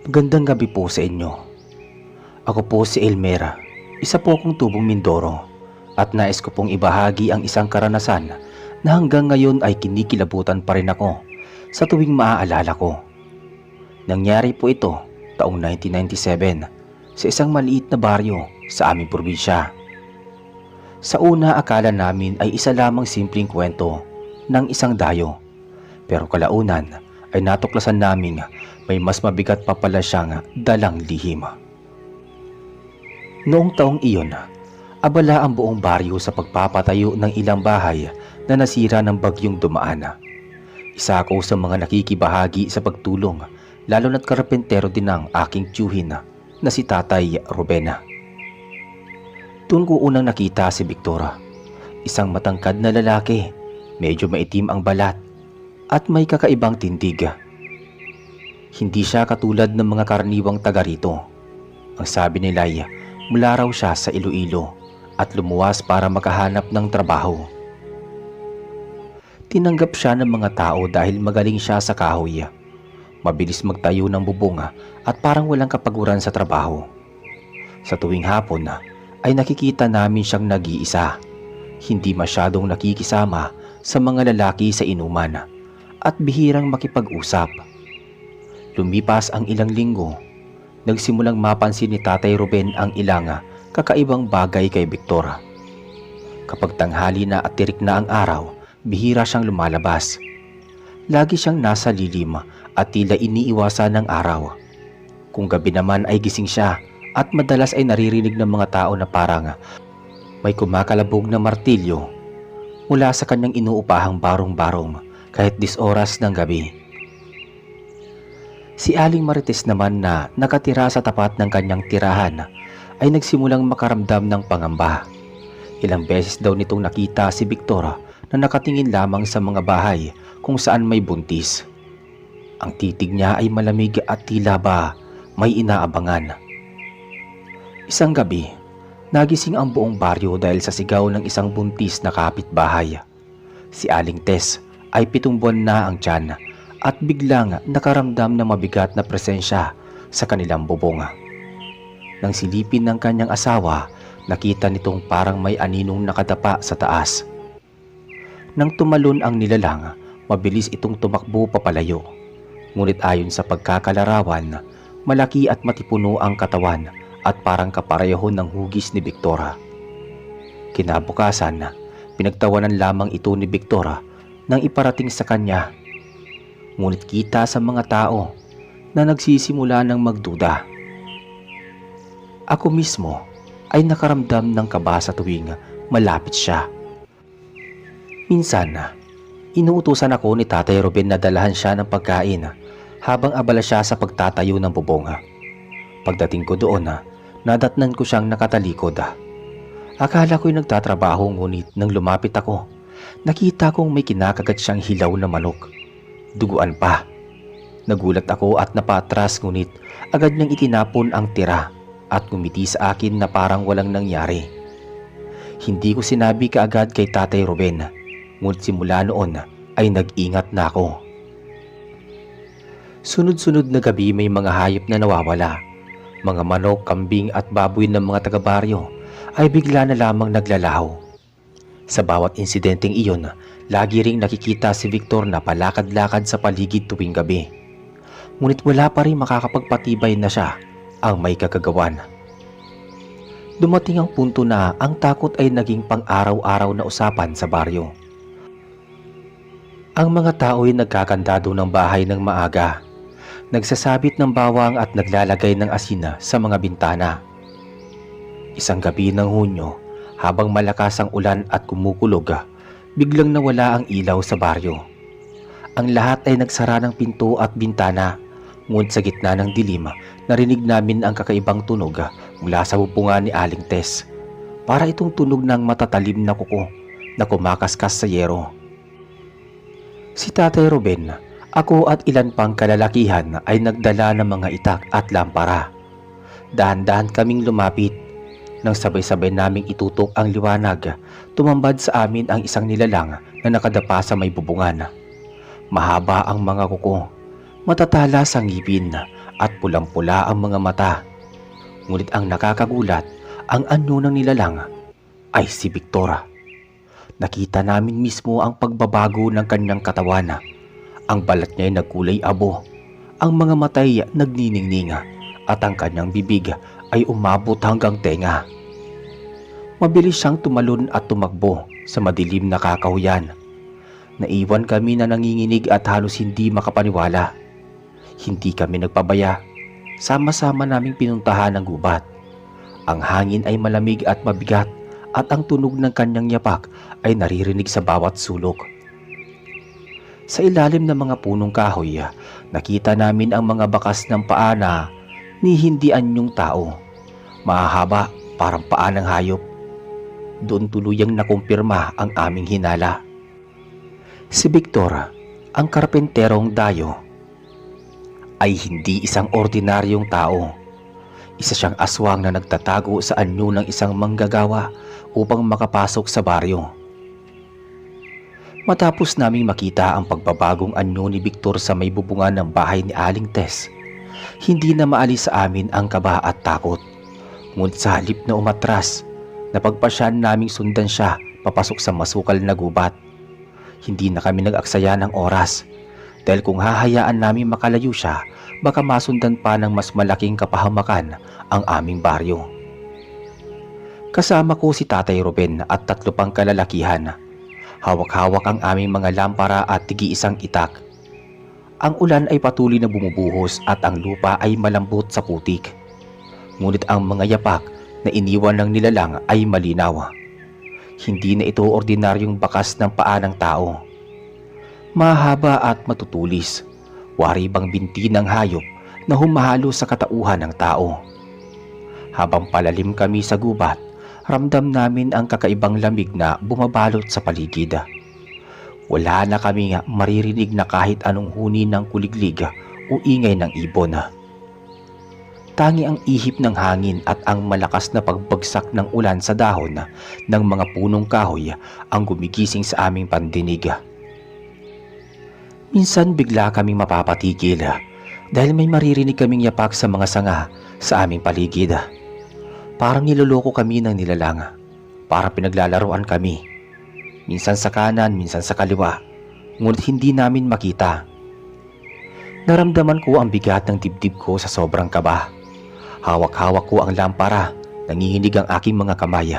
Magandang gabi po sa inyo. Ako po si Elmera, isa po akong tubong Mindoro at nais ko pong ibahagi ang isang karanasan na hanggang ngayon ay kinikilabutan pa rin ako sa tuwing maaalala ko. Nangyari po ito taong 1997 sa isang maliit na baryo sa aming probinsya. Sa una akala namin ay isa lamang simpleng kwento ng isang dayo, pero kalaunan ay natuklasan naming may mas mabigat pa pala siyang dalang lihim. Noong taong iyon, abala ang buong baryo sa pagpapatayo ng ilang bahay na nasira ng bagyong dumaan. Isa ako sa mga nakikibahagi sa pagtulong, lalo na't karpentero din ang aking tiyuhin na si Tatay Ruben. Doon ko unang nakita si Victor, isang matangkad na lalaki, medyo maitim ang balat at may kakaibang tindig. Hindi siya katulad ng mga karaniwang taga rito. Ang sabi nila ay mula raw siya sa Iloilo at lumuwas para makahanap ng trabaho. Tinanggap siya ng mga tao dahil magaling siya sa kahoy. Mabilis magtayo ng bubong at parang walang kapaguran sa trabaho. Sa tuwing hapon ay nakikita namin siyang nag-iisa. Hindi masyadong nakikisama sa mga lalaki sa inuman at bihirang makipag-usap. Lumipas ang ilang linggo, nagsimulang mapansin ni Tatay Ruben ang ilang kakaibang bagay kay Victor. Kapag tanghali na at tirik na ang araw, bihira siyang lumalabas. Lagi siyang nasa lilim at tila iniiwasan ng araw. Kung gabi naman ay gising siya at madalas ay naririnig ng mga tao na parang may kumakalabog na martilyo mula sa kanyang inuupahang barong-barong kahit 10 oras ng gabi. Si Aling Marites naman na nakatira sa tapat ng kanyang tirahan ay nagsimulang makaramdam ng pangamba. Ilang beses daw nitong nakita si Victor na nakatingin lamang sa mga bahay kung saan may buntis. Ang titig niya ay malamig at tila ba may inaabangan. Isang gabi, nagising ang buong baryo dahil sa sigaw ng isang buntis na kapitbahay. Si Aling Tess ay 7 buwan na ang tiyan at biglang nakaramdam ng mabigat na presensya sa kanilang bubong. Nang silipin ng kanyang asawa, nakita nitong parang may aninong nakadapa sa taas. Nang tumalon ang nilalang, mabilis itong tumakbo papalayo. Ngunit ayon sa pagkakalarawan, malaki at matipuno ang katawan at parang kapareho ng hugis ni Victor. Kinabukasan, pinagtawanan lamang ito ni Victor nang iparating sa kanya. Ngunit kita sa mga tao na nagsisimula ng magduda. Ako mismo ay nakaramdam ng kaba sa tuwing malapit siya. Minsan, inuutusan ako ni Tatay Ruben na dalahan siya ng pagkain habang abala siya sa pagtatayo ng bubong. Pagdating ko doon, nadatnan ko siyang nakatalikod. Akala ko'y nagtatrabaho, ngunit nang lumapit ako, nakita kong may kinakagat siyang hilaw na manok. Duguan pa. Nagulat ako at napatras, ngunit agad niyang itinapon ang tira at ngumiti sa akin na parang walang nangyari. Hindi ko sinabi kaagad kay Tatay Ruben, ngunit simula noon ay nag-ingat na ako. Sunod-sunod na gabi may mga hayop na nawawala. Mga manok, kambing at baboy ng mga taga-baryo ay bigla na lamang naglalaho. Sa bawat insidenteng iyon, lagi ring nakikita si Victor na palakad-lakad sa paligid tuwing gabi. Ngunit wala pa rin makakapagpatibay na siya ang may kagagawan. Dumating ang punto na ang takot ay naging pang-araw-araw na usapan sa baryo. Ang mga tao ay nagkakandado ng bahay ng maaga, nagsasabit ng bawang at naglalagay ng asina sa mga bintana. Isang gabi ng Hunyo, habang malakas ang ulan at kumukulog, biglang nawala ang ilaw sa baryo. Ang lahat ay nagsara ng pinto at bintana, ngunit sa gitna ng dilim, narinig namin ang kakaibang tunog mula sa bubungan ni Aling Tess. Para itong tunog ng matatalim na kuko na kumakaskas sa yero. Si Tatay Ruben, ako at ilan pang kalalakihan ay nagdala ng mga itak at lampara. Dahan-dahan kaming lumapit. Nang sabay-sabay naming itutok ang liwanag, tumambad sa amin ang isang nilalang na nakadapa sa may bubungan. Mahaba ang mga kuko, matatala sa ngipin at pulang-pula ang mga mata. Ngunit ang nakakagulat, ang anyo ng nilalang ay si Victor. Nakita namin mismo ang pagbabago ng kanyang katawan. Ang balat niya ay nagkulay abo, ang mga mata ay nagniningning at ang kanyang bibig ay umabot hanggang tenga. Mabilis siyang tumalon at tumakbo sa madilim na kakahuyan. Naiwan kami na nanginginig at halos hindi makapaniwala. Hindi kami nagpabaya. Sama-sama naming pinuntahan ang gubat. Ang hangin ay malamig at mabigat at ang tunog ng kanyang yapak ay naririnig sa bawat sulok. Sa ilalim ng mga punong kahoy, nakita namin ang mga bakas ng paa na ni hindi anyong tao. Mahahaba, parang paa ng hayop. Doon tuluyang nakumpirma ang aming hinala. Si Victor, ang karpenterong dayo, ay hindi isang ordinaryong tao. Isa siyang aswang na nagtatago sa anyo ng isang manggagawa upang makapasok sa baryo. Matapos naming makita ang pagbabagong anyo ni Victor sa may bubungan ng bahay ni Aling Tess, hindi na maalis sa amin ang kaba at takot. Ngunit sa halip na umatras, napagpasyan naming sundan siya papasok sa masukal na gubat. Hindi na kami nag-aksaya ng oras dahil kung hahayaan namin makalayo siya, baka masundan pa ng mas malaking kapahamakan ang aming baryo. Kasama ko si Tatay Ruben at 3 pang kalalakihan. Hawak-hawak ang aming mga lampara at tigi-isang itak. Ang ulan ay patuloy na bumubuhos at ang lupa ay malambot sa putik. Ngunit ang mga yapak na iniwan ng nilalang ay malinaw. Hindi na ito ordinaryong bakas ng paa ng tao. Mahaba at matutulis, waribang binti ng hayop na humahalo sa katauhan ng tao. Habang palalim kami sa gubat, ramdam namin ang kakaibang lamig na bumabalot sa paligid. Wala na kami maririnig na kahit anong huni ng kuliglig o ingay ng ibon. Tangi ang ihip ng hangin at ang malakas na pagbagsak ng ulan sa dahon ng mga punong kahoy ang gumigising sa aming pandinig. Minsan bigla kaming mapapatigil dahil may maririnig kaming yapak sa mga sanga sa aming paligid. Parang niloloko kami ng nilalang, parang pinaglalaroan kami. Minsan sa kanan, minsan sa kaliwa, ngunit hindi namin makita. Naramdaman ko ang bigat ng dibdib ko sa sobrang kaba. Hawak-hawak ko ang lampara, nanginginig ang aking mga kamay.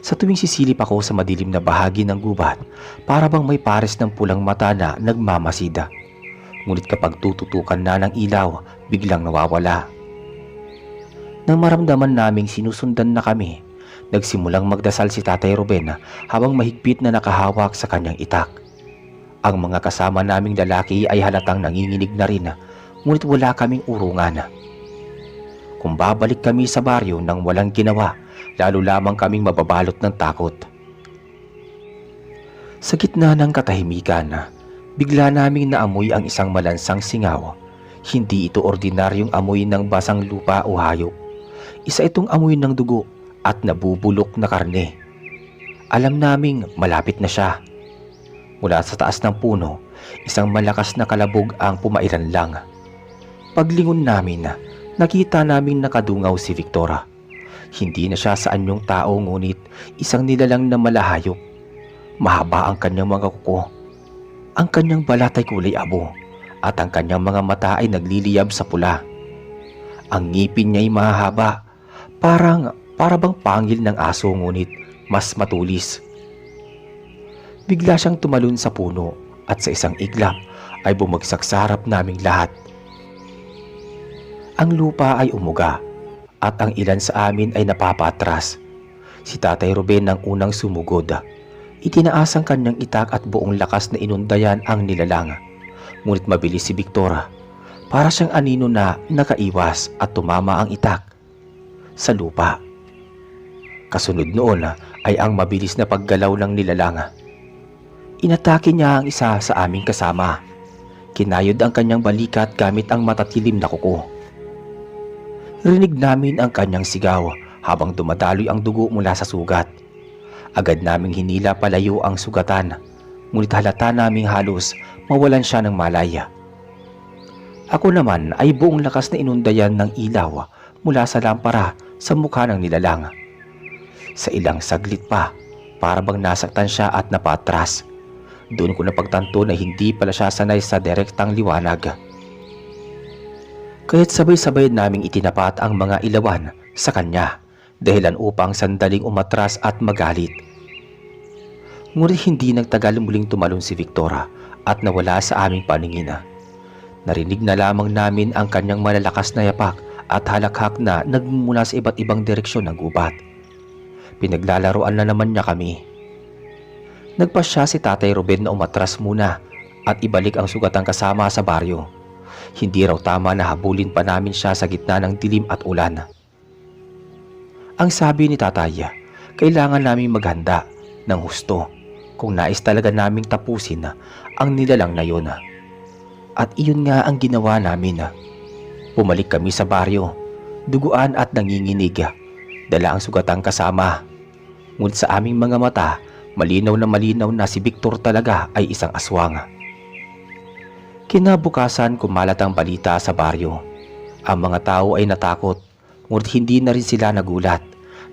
Sa tuwing sisilip ako sa madilim na bahagi ng gubat, para bang may pares ng pulang mata na nagmamasida. Ngunit kapag tututukan na ng ilaw, biglang nawawala. Nang maramdaman naming sinusundan na kami, nagsimulang magdasal si Tatay Ruben habang mahigpit na nakahawak sa kanyang itak. Ang mga kasama naming lalaki ay halatang nanginginig na rin, ngunit wala kaming urungan. Kung babalik kami sa baryo nang walang ginawa, lalo lamang kaming mababalot ng takot. Sa gitna ng katahimikan, bigla naming naamoy ang isang malansang singaw. Hindi ito ordinaryong amoy ng basang lupa o hayop. Isa itong amoy ng dugo at nabubulok na karne. Alam naming malapit na siya. Mula sa taas ng puno, isang malakas na kalabog ang pumailan lang. Paglingon namin, nakita naming nakadungaw si Victor. Hindi na siya sa anyong tao ngunit isang nilalang na malahayop. Mahaba ang kanyang mga kuko. Ang kanyang balat ay kulay abo at ang kanyang mga mata ay nagliliyab sa pula. Ang ngipin niya ay mahaba, para bang pangil ng aso ngunit mas matulis. Bigla siyang tumalon sa puno at sa isang iglap ay bumagsak sa harap naming lahat. Ang lupa ay umuga at ang ilan sa amin ay napapatras. Si Tatay Ruben ang unang sumugod. Itinaas ang kanyang itak at buong lakas na inundayan ang nilalang. Ngunit mabilis si Victor. Para siyang anino na nakaiwas at tumama ang itak sa lupa. Kasunod noon ay ang mabilis na paggalaw ng nilalang. Inatake niya ang isa sa aming kasama. Kinayod ang kanyang balikat gamit ang matatilim na kuko. Rinig namin ang kanyang sigaw habang dumadaloy ang dugo mula sa sugat. Agad naming hinila palayo ang sugatan, ngunit halata naming halos mawalan siya ng malaya. Ako naman ay buong lakas na inundayan ng ilaw mula sa lampara sa mukha ng nilalang. Sa ilang saglit pa, para bang nasaktan siya at napatras. Doon ko napagtanto na hindi pala siya sanay sa direktang liwanag. Kaya't sabay-sabay naming itinapat ang mga ilawan sa kanya, dahilan upang sandaling umatras at magalit. Ngunit hindi nagtagal muling tumalon si Victora at nawala sa aming paningin. Narinig na lamang namin ang kanyang malalakas na yapak at halakhak na nagmumula sa iba't ibang direksyon ng gubat. Pinaglalaroan na naman niya kami. Nagpasya si Tatay Ruben na umatras muna at ibalik ang sugatang kasama sa baryo. Hindi raw tama na habulin pa namin siya sa gitna ng dilim at ulan. Ang sabi ni Tatay, kailangan naming maghanda ng husto kung nais talaga naming tapusin ang nilalang na yun. At iyon nga ang ginawa namin. Bumalik kami sa baryo, duguan at nanginginig. Dala ang sugatang kasama. Ngunit sa aming mga mata, malinaw na si Victor talaga ay isang aswang. Kinabukasan kumalat ang balita sa baryo. Ang mga tao ay natakot, ngunit hindi na rin sila nagulat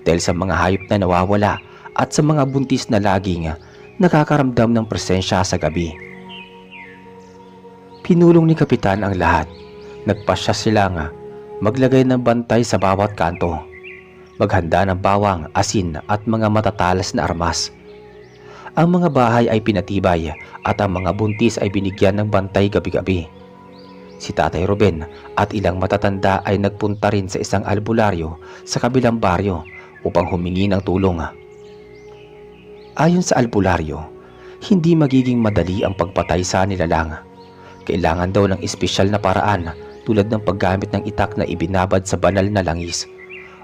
dahil sa mga hayop na nawawala at sa mga buntis na laging nakakaramdam ng presensya sa gabi. Pinulong ni Kapitan ang lahat. Nagpasya sila nga maglagay ng bantay sa bawat kanto, maghanda ng bawang, asin at mga matatalas na armas. Ang mga bahay ay pinatibay at ang mga buntis ay binigyan ng bantay gabi-gabi. Si Tatay Ruben at ilang matatanda ay nagpunta rin sa isang albularyo sa kabilang baryo upang humingi ng tulong. Ayon sa albularyo, hindi magiging madali ang pagpatay sa nilalang. Kailangan daw ng espesyal na paraan tulad ng paggamit ng itak na ibinabad sa banal na langis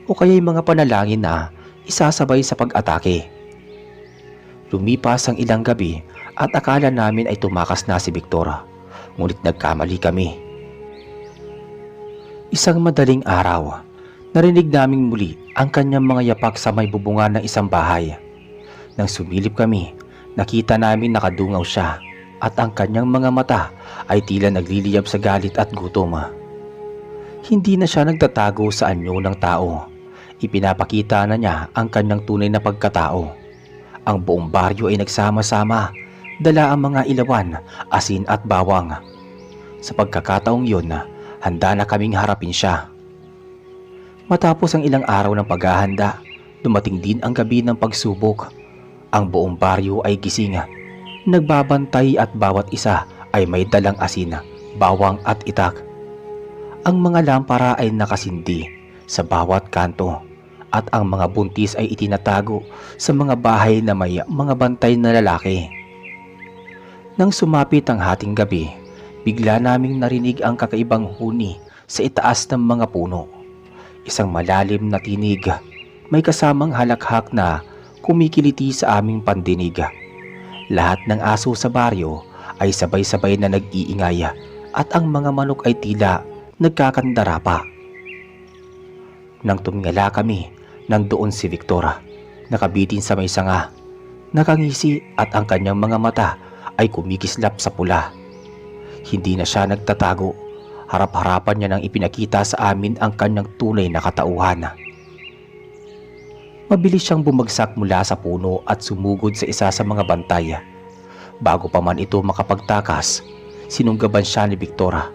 o kaya'y mga panalangin na isasabay sa pag-atake. Lumipas ang ilang gabi at akala namin ay tumakas na si Victora, ngunit nagkamali kami. Isang madaling araw, narinig naming muli ang kanyang mga yapak sa may bubungan ng isang bahay. Nang sumilip kami, nakita namin nakadungaw siya at ang kanyang mga mata ay tila nagliliyab sa galit at gutom. Hindi na siya nagtatago sa anyo ng tao. Ipinapakita na niya ang kanyang tunay na pagkatao. Ang buong baryo ay nagsama-sama, dala ang mga ilawan, asin at bawang. Sa pagkakataong yun, handa na kaming harapin siya. Matapos ang ilang araw ng paghahanda, dumating din ang gabi ng pagsubok. Ang buong baryo ay gising. Nagbabantay at bawat isa ay may dalang asin, bawang at itak. Ang mga lampara ay nakasindi sa bawat kanto at ang mga buntis ay itinatago sa mga bahay na may mga bantay na lalaki. Nang sumapit ang hating gabi, bigla naming narinig ang kakaibang huni sa itaas ng mga puno. Isang malalim na tinig, may kasamang halakhak na kumikiliti sa aming pandinig. Lahat ng aso sa baryo ay sabay-sabay na nag-iingay at ang mga manok ay tila nagkakandara pa. Nang tumingala kami, nandoon si Victora, nakabitin sa may sanga, nakangisi at ang kanyang mga mata ay kumikislap sa pula. Hindi na siya nagtatago, harap-harapan niya nang ipinakita sa amin ang kanyang tunay na katauhan. Mabilis siyang bumagsak mula sa puno at sumugod sa isa sa mga bantay. Bago pa man ito makapagtakas, sinunggaban siya ni Victora.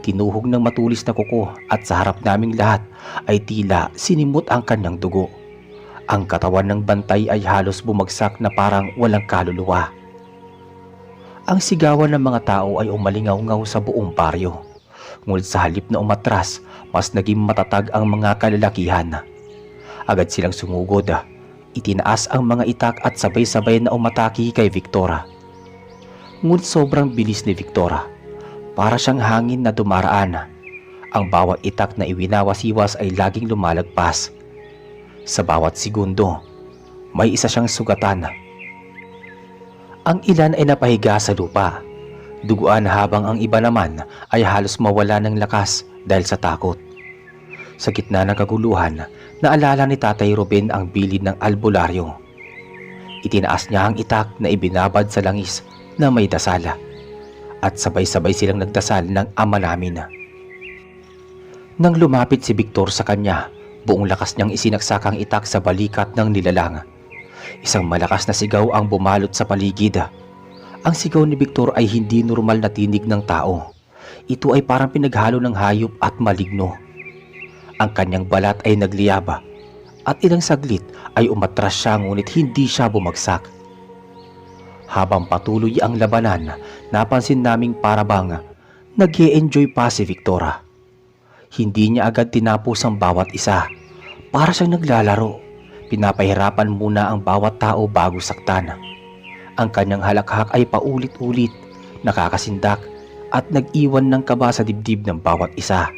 Tinuhog ng matulis na kuko at sa harap naming lahat ay tila sinimot ang kanyang dugo. Ang katawan ng bantay ay halos bumagsak na parang walang kaluluwa. Ang sigawan ng mga tao ay umalingaw-ngaw sa buong baryo. Ngunit sa halip na umatras, mas naging matatag ang mga kalalakihan. Agad silang sumugod, itinaas ang mga itak at sabay-sabay na umataki kay Victora. Ngunit sobrang bilis ni Victora, para siyang hangin na dumaraan. Ang bawat itak na iwinawasiwas ay laging lumalagpas. Sa bawat segundo, may isa siyang sugatan. Ang ilan ay napahiga sa lupa, duguan habang ang iba naman ay halos mawala ng lakas dahil sa takot. Sa gitna ng kaguluhan, naalala ni Tatay Ruben ang bilid ng albularyo. Itinaas niya ang itak na ibinabad sa langis na may dasala. at sabay-sabay silang nagdasal ng Ama namin. Nang lumapit si Victor sa kanya, buong lakas niyang isinaksakang itak sa balikat ng nilalang. Isang malakas na sigaw ang bumalot sa paligid. Ang sigaw ni Victor ay hindi normal na tinig ng tao. Ito ay parang pinaghalo ng hayop at maligno. Ang kanyang balat ay nagliyaba at ilang saglit ay umatras siya ngunit hindi siya bumagsak. Habang patuloy ang labanan, napansin naming parabang nag-e-enjoy pa si Victor. Hindi niya agad tinapos ang bawat isa. Para siyang naglalaro. Pinapahirapan muna ang bawat tao bago saktan. Ang kanyang halakhak ay paulit-ulit, nakakasindak at nag-iwan ng kaba sa dibdib ng bawat isa.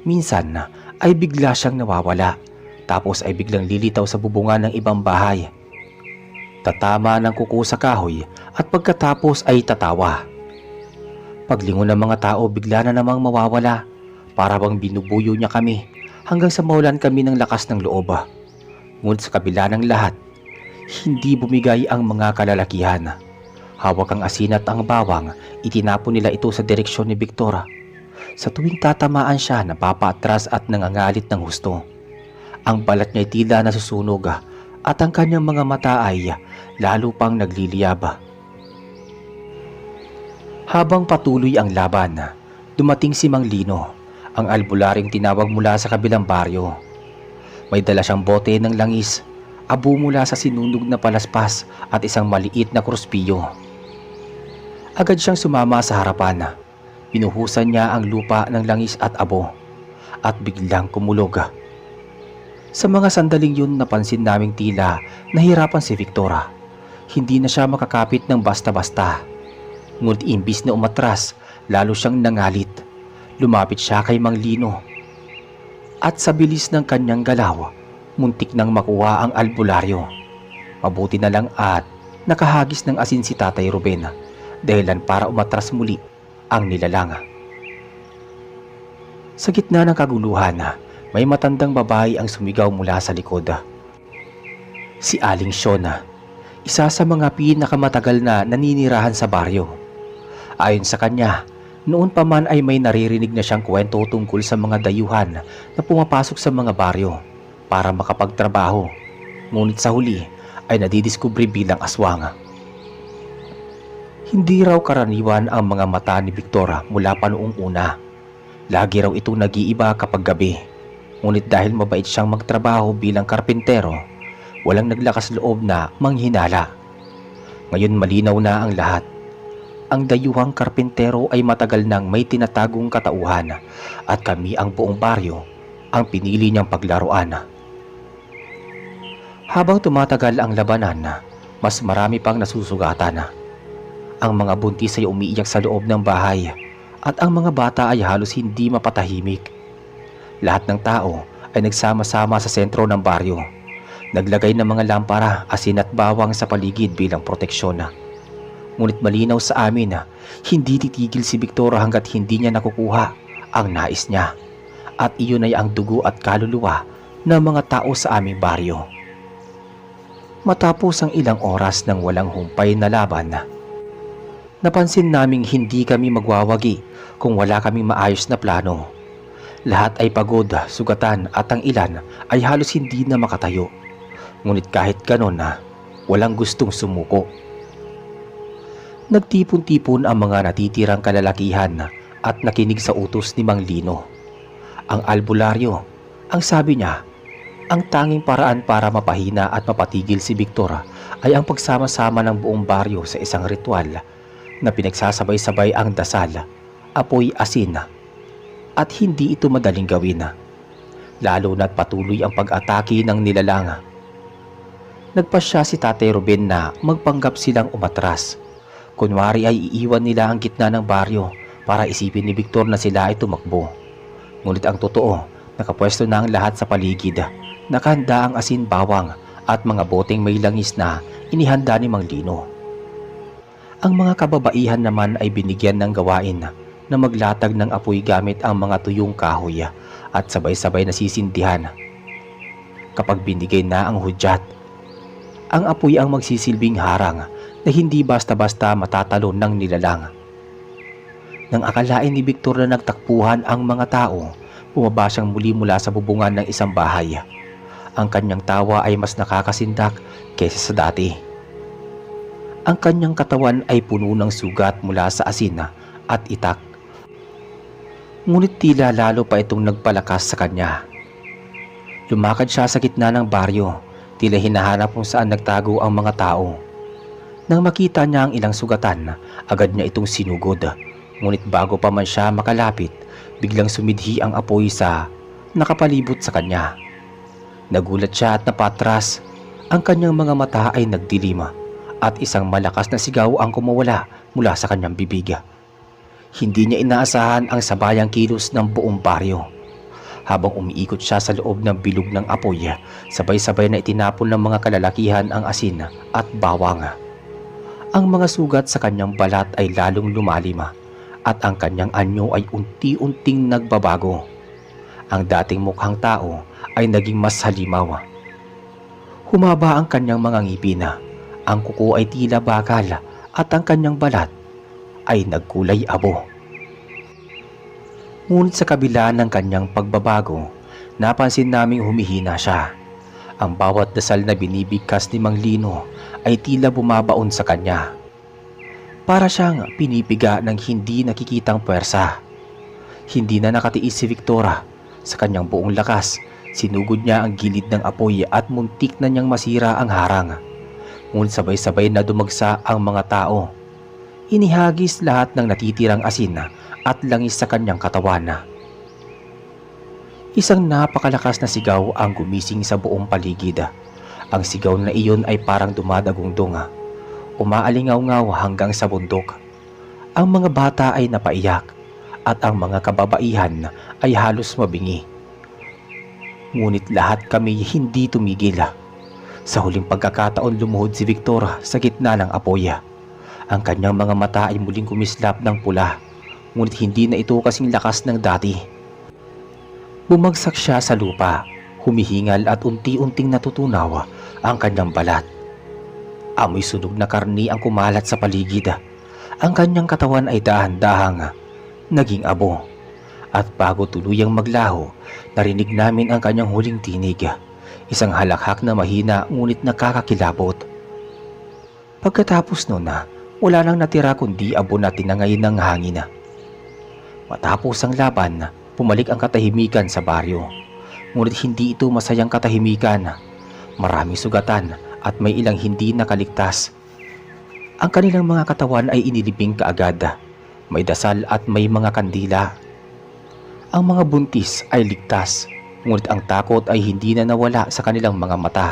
Minsan ay bigla siyang nawawala, tapos ay biglang lilitaw sa bubungan ng ibang bahay. Tatama ng kuko sa kahoy at pagkatapos ay tatawa. Paglingon ng mga tao, bigla na namang mawawala. Para bang binubuyo niya kami hanggang sa mawalan kami ng lakas ng loob. Ngunit sa kabila ng lahat, hindi bumigay ang mga kalalakihan. Hawak ang asin at ang bawang, itinapon nila ito sa direksyon ni Victor. Sa tuwing tatamaan siya, napapaatras at nangangalit ng husto. Ang balat niya ay tila nasusunog at ang kanyang mga mata ay lalo pang nagliliyab. Habang patuloy ang laban, dumating si Mang Lino, ang albularing tinawag mula sa kabilang baryo. May dala siyang bote ng langis, abo mula sa sinunog na palaspas at isang maliit na kruspiyo. Agad siyang sumama sa harapan. Pinuhusan niya ang lupa ng langis at abo at biglang kumulog. Sa mga sandaling yun, napansin naming tila nahirapan si Victor. Hindi na siya makakapit ng basta-basta. Ngunit imbis na umatras, lalo siyang nangalit. Lumapit siya kay Mang Lino. At sa bilis ng kanyang galaw, muntik nang makuha ang albularyo. Mabuti na lang at nakahagis ng asin si Tatay Ruben, dahilan para umatras muli ang nilalang. Sa gitna ng kaguluhan, may matandang babae ang sumigaw mula sa likod. Si Aling Shona, isa sa mga pinakamatagal na naninirahan sa baryo. Ayon sa kanya, noon pa man ay may naririnig na siyang kwento tungkol sa mga dayuhan na pumapasok sa mga baryo para makapagtrabaho, ngunit sa huli ay nadidiskubre bilang aswang. Hindi raw karaniwan ang mga mata ni Victor mula pa noong una. Lagi raw itong nag-iiba kapag gabi, ngunit dahil mabait siyang magtrabaho bilang karpintero, walang naglakas loob na manghinala. Ngayon malinaw na ang lahat. Ang dayuhang karpintero ay matagal nang may tinatagong katauhan at kami ang buong baryo ang pinili niyang paglaruan. Habang tumatagal ang labanan, mas marami pang nasusugatan. Ang mga buntis ay umiiyak sa loob ng bahay at ang mga bata ay halos hindi mapatahimik. Lahat ng tao ay nagsama-sama sa sentro ng baryo. Naglagay ng mga lampara, asin at bawang sa paligid bilang proteksyon. Ngunit malinaw sa amin na hindi titigil si Victor hanggat hindi niya nakukuha ang nais niya. At iyon ay ang dugo at kaluluwa ng mga tao sa aming baryo. Matapos ang ilang oras ng walang humpay na laban, napansin naming hindi kami magwawagi kung wala kaming maayos na plano. Lahat ay pagod, sugatan at ang ilan ay halos hindi na makatayo. Ngunit kahit ganon walang gustong sumuko. Nagtipon-tipon ang mga natitirang kalalakihan at nakinig sa utos ni Mang Lino. Ang albularyo, ang sabi niya, ang tanging paraan para mapahina at mapatigil si Victor ay ang pagsama-sama ng buong baryo sa isang ritual na pinagsasabay-sabay ang dasal, apoy, asin, at hindi ito madaling gawin, lalo na't patuloy ang pag-atake ng nilalang. Nagpasya si Tatay Ruben na magpanggap silang umatras. Kunwari ay iiwan nila ang gitna ng baryo para isipin ni Victor na sila ay tumakbo. Ngunit ang totoo, nakapwesto na ang lahat sa paligid. Nakahanda ang asin, bawang at mga boteng may langis na inihanda ni Mang Lino. Ang mga kababaihan naman ay binigyan ng gawain na maglatag ng apoy gamit ang mga tuyong kahoy at sabay-sabay na sisindihan. Kapag binigay na ang hudyat, ang apoy ang magsisilbing harang na hindi basta-basta matatalon ng nilalang. Nang akalain ni Victor na nagtakbuhan ang mga tao, bumaba siyang muli mula sa bubungan ng isang bahay. Ang kanyang tawa ay mas nakakasindak kaysa sa dati. Ang kanyang katawan ay puno ng sugat mula sa asin at itak. Ngunit tila lalo pa itong nagpalakas sa kanya. Lumakad siya sa gitna ng baryo, tila hinahanap kung saan nagtago ang mga tao. Nang makita niya ang ilang sugatan, agad niya itong sinugod. Ngunit bago pa man siya makalapit, biglang sumidhi ang apoy sa nakapalibot sa kanya. Nagulat siya at napatras. Ang kanyang mga mata ay nagdilim at isang malakas na sigaw ang kumawala mula sa kanyang bibig. Hindi niya inaasahan ang sabayang kilos ng buong baryo. Habang umiikot siya sa loob ng bilog ng apoy, sabay-sabay na itinapon ng mga kalalakihan ang asin at bawang. Ang mga sugat sa kanyang balat ay lalong lumalim at ang kanyang anyo ay unti-unting nagbabago. Ang dating mukhang tao ay naging mas halimaw. Humaba ang kanyang mga ngipin, ang kuko ay tila bakal at ang kanyang balat ay nagkulay abo. Ngunit sa kabila ng kanyang pagbabago, napansin naming humihina siya. Ang bawat dasal na binibigkas ni Mang Lino ay tila bumabaon sa kanya. Para siyang pinipiga ng hindi nakikitang puwersa. Hindi na nakatiis si Victor. Sa kanyang buong lakas, sinugod niya ang gilid ng apoy at muntik na niyang masira ang harang. Ngunit sabay-sabay na dumagsa ang mga tao. Inihagis lahat ng natitirang asin at langis sa kanyang katawan. Isang napakalakas na sigaw ang gumising sa buong paligid. Ang sigaw na iyon ay parang dumadagundong, umaalingaw-ngaw hanggang sa bundok. Ang mga bata ay napaiyak at ang mga kababaihan ay halos mabingi. Ngunit lahat kami hindi tumigil. Sa huling pagkakataon lumuhod si Victor sa gitna ng apoy. Ang kanyang mga mata ay muling kumislap ng pula, ngunit hindi na ito kasing lakas ng dati. Bumagsak siya sa lupa, humihingal at unti-unting natutunaw ang kanyang balat. Amoy sunog na karni ang kumalat sa paligid. Ang kanyang katawan ay dahan-dahang naging abo. At bago tuluyang maglaho, narinig namin ang kanyang huling tinig. Isang halakhak na mahina ngunit nakakakilabot. Pagkatapos noon wala nang natira kundi abo na tinangay ng hangin. Matapos ang laban, pumalik ang katahimikan sa baryo. Ngunit hindi ito masayang katahimikan. Maraming sugatan at may ilang hindi nakaligtas. Ang kanilang mga katawan ay inilibing kaagad. May dasal at may mga kandila. Ang mga buntis ay ligtas, ngunit ang takot ay hindi na nawala sa kanilang mga mata.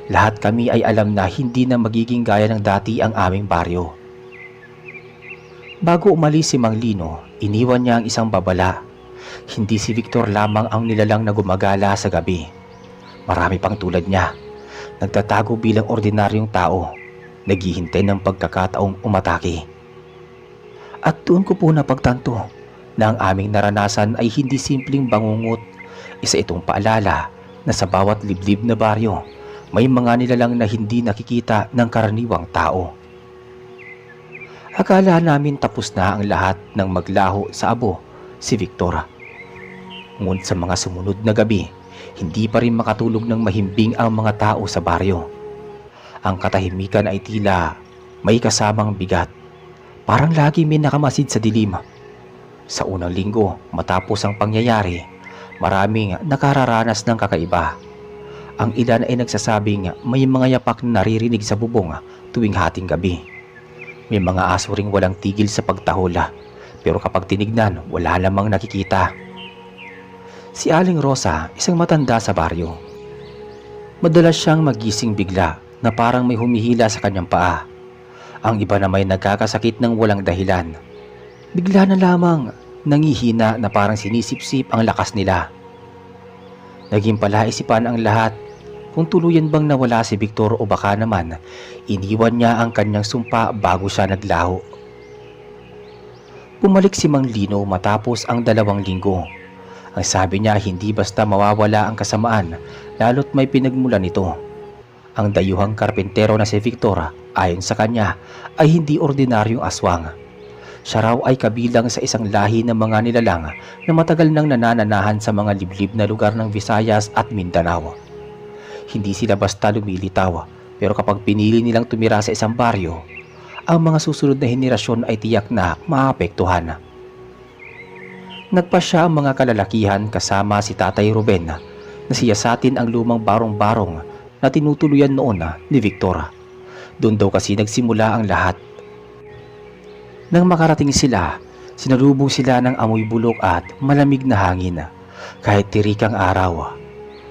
Lahat kami ay alam na hindi na magiging gaya ng dati ang aming baryo. Bago umalis si Mang Lino, iniwan niya ang isang babala. Hindi si Victor lamang ang nilalang na gumagala sa gabi. Marami pang tulad niya. Nagtatago bilang ordinaryong tao, naghihintay ng pagkakataong umatake. At doon ko po napagtanto na ang aming naranasan ay hindi simpleng bangungot. Isa itong paalala na sa bawat liblib na baryo, may mga nilalang na hindi nakikita ng karaniwang tao. Akala namin tapos na ang lahat ng maglaho sa abo si Victor. Ngunit sa mga sumunod na gabi, hindi pa rin makatulog ng mahimbing ang mga tao sa baryo. Ang katahimikan ay tila may kasamang bigat. Parang lagi may nakamasid sa dilim. Sa unang linggo matapos ang pangyayari, maraming nakararanas ng kakaiba. Ang ilan ay nagsasabing may mga yapak na naririnig sa bubong tuwing hating gabi. May mga aso ring walang tigil sa pagtahol, pero kapag tinignan, wala lamang nakikita. Si Aling Rosa, isang matanda sa baryo. Madalas siyang magising bigla na parang may humihila sa kanyang paa. Ang iba na may nagkakasakit ng walang dahilan. Bigla na lamang nangihina na parang sinisipsip ang lakas nila. Naging palaisipan ang lahat kung tuluyan bang nawala si Victor o baka naman iniwan niya ang kanyang sumpa bago siya naglaho. Bumalik si Mang Lino matapos ang 2 linggo. Ang sabi niya hindi basta mawawala ang kasamaan lalo't may pinagmulan nito. Ang dayuhang karpentero na si Victor ayon sa kanya ay hindi ordinaryong aswang. Siya raw ay kabilang sa isang lahi ng mga nilalang na matagal nang nanananahan sa mga liblib na lugar ng Visayas at Mindanao. Hindi sila basta lumilitaw, pero kapag pinili nilang tumira sa isang baryo, ang mga susunod na henerasyon ay tiyak na maapektuhan. Nagpasya ang mga kalalakihan kasama si Tatay Ruben na siyasatin ang lumang barong-barong na tinutuluyan noon ni Victor. Doon daw kasi nagsimula ang lahat. Nang makarating sila, sinalubong sila ng amoy bulok at malamig na hangin. Kahit tirik ang araw,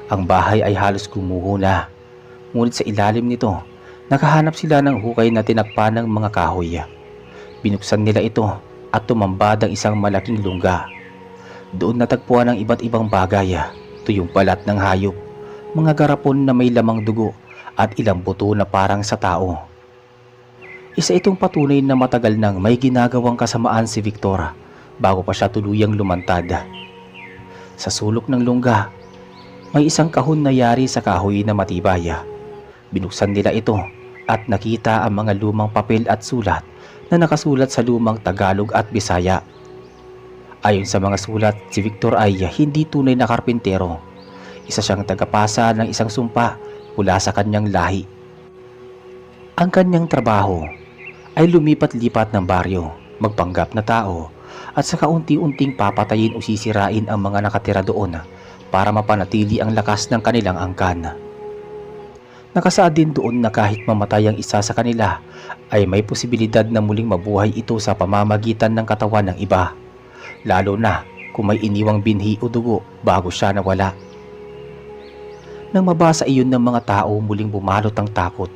ang bahay ay halos gumuho na. Ngunit sa ilalim nito, nakahanap sila ng hukay na tinakpan ng mga kahoy. Binuksan nila ito at tumambad ang isang malaking lungga. Doon natagpuan ang iba't ibang bagay, tuyong balat ng hayop, mga garapon na may lamang dugo at ilang buto na parang sa tao. Isa itong patunay na matagal nang may ginagawang kasamaan si Victor bago pa siya tuluyang lumantad. Sa sulok ng lungga, may isang kahon na yari sa kahoy na matibay. Binuksan nila ito at nakita ang mga lumang papel at sulat na nakasulat sa lumang Tagalog at Bisaya. Ayon sa mga sulat, si Victor ay hindi tunay na karpintero. Isa siyang tagapasa ng isang sumpa mula sa kanyang lahi. Ang kanyang trabaho ay lumipat-lipat ng baryo, magpanggap na tao, at sa kaunti-unting papatayin o sisirain ang mga nakatira doon para mapanatili ang lakas ng kanilang angkan. Nakasaad din doon na kahit mamatay ang isa sa kanila, ay may posibilidad na muling mabuhay ito sa pamamagitan ng katawan ng iba, lalo na kung may iniwang binhi o dugo bago siya nawala. Nang mabasa iyon ng mga tao, muling bumalot ang takot.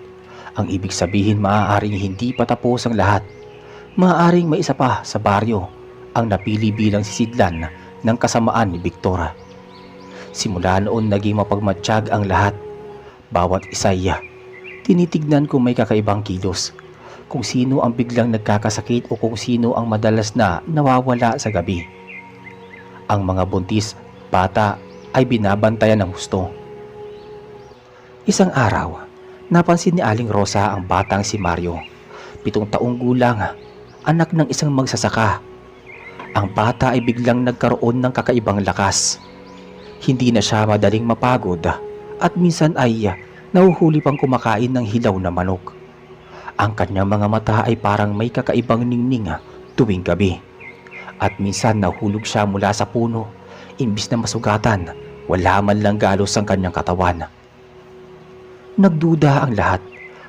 Ang ibig sabihin, maaaring hindi pa tapos ang lahat. Maaaring may isa pa sa baryo ang napili bilang sisidlan ng kasamaan ni Victor. Simula noon naging mapagmatsyag ang lahat. Bawat isa'y tinitignan kung may kakaibang kilos, kung sino ang biglang nagkakasakit o kung sino ang madalas na nawawala sa gabi. Ang mga buntis, bata ay binabantayan ng husto. Isang araw, napansin ni Aling Rosa ang batang si Mario, 7 taong gulang, anak ng isang magsasaka. Ang bata ay biglang nagkaroon ng kakaibang lakas. Hindi na siya madaling mapagod at minsan ay nahuhuli pang kumakain ng hilaw na manok. Ang kanyang mga mata ay parang may kakaibang ningning tuwing gabi. At minsan nahulog siya mula sa puno, imbis na masugatan, wala man lang galos ang kanyang katawan. Nagduda ang lahat,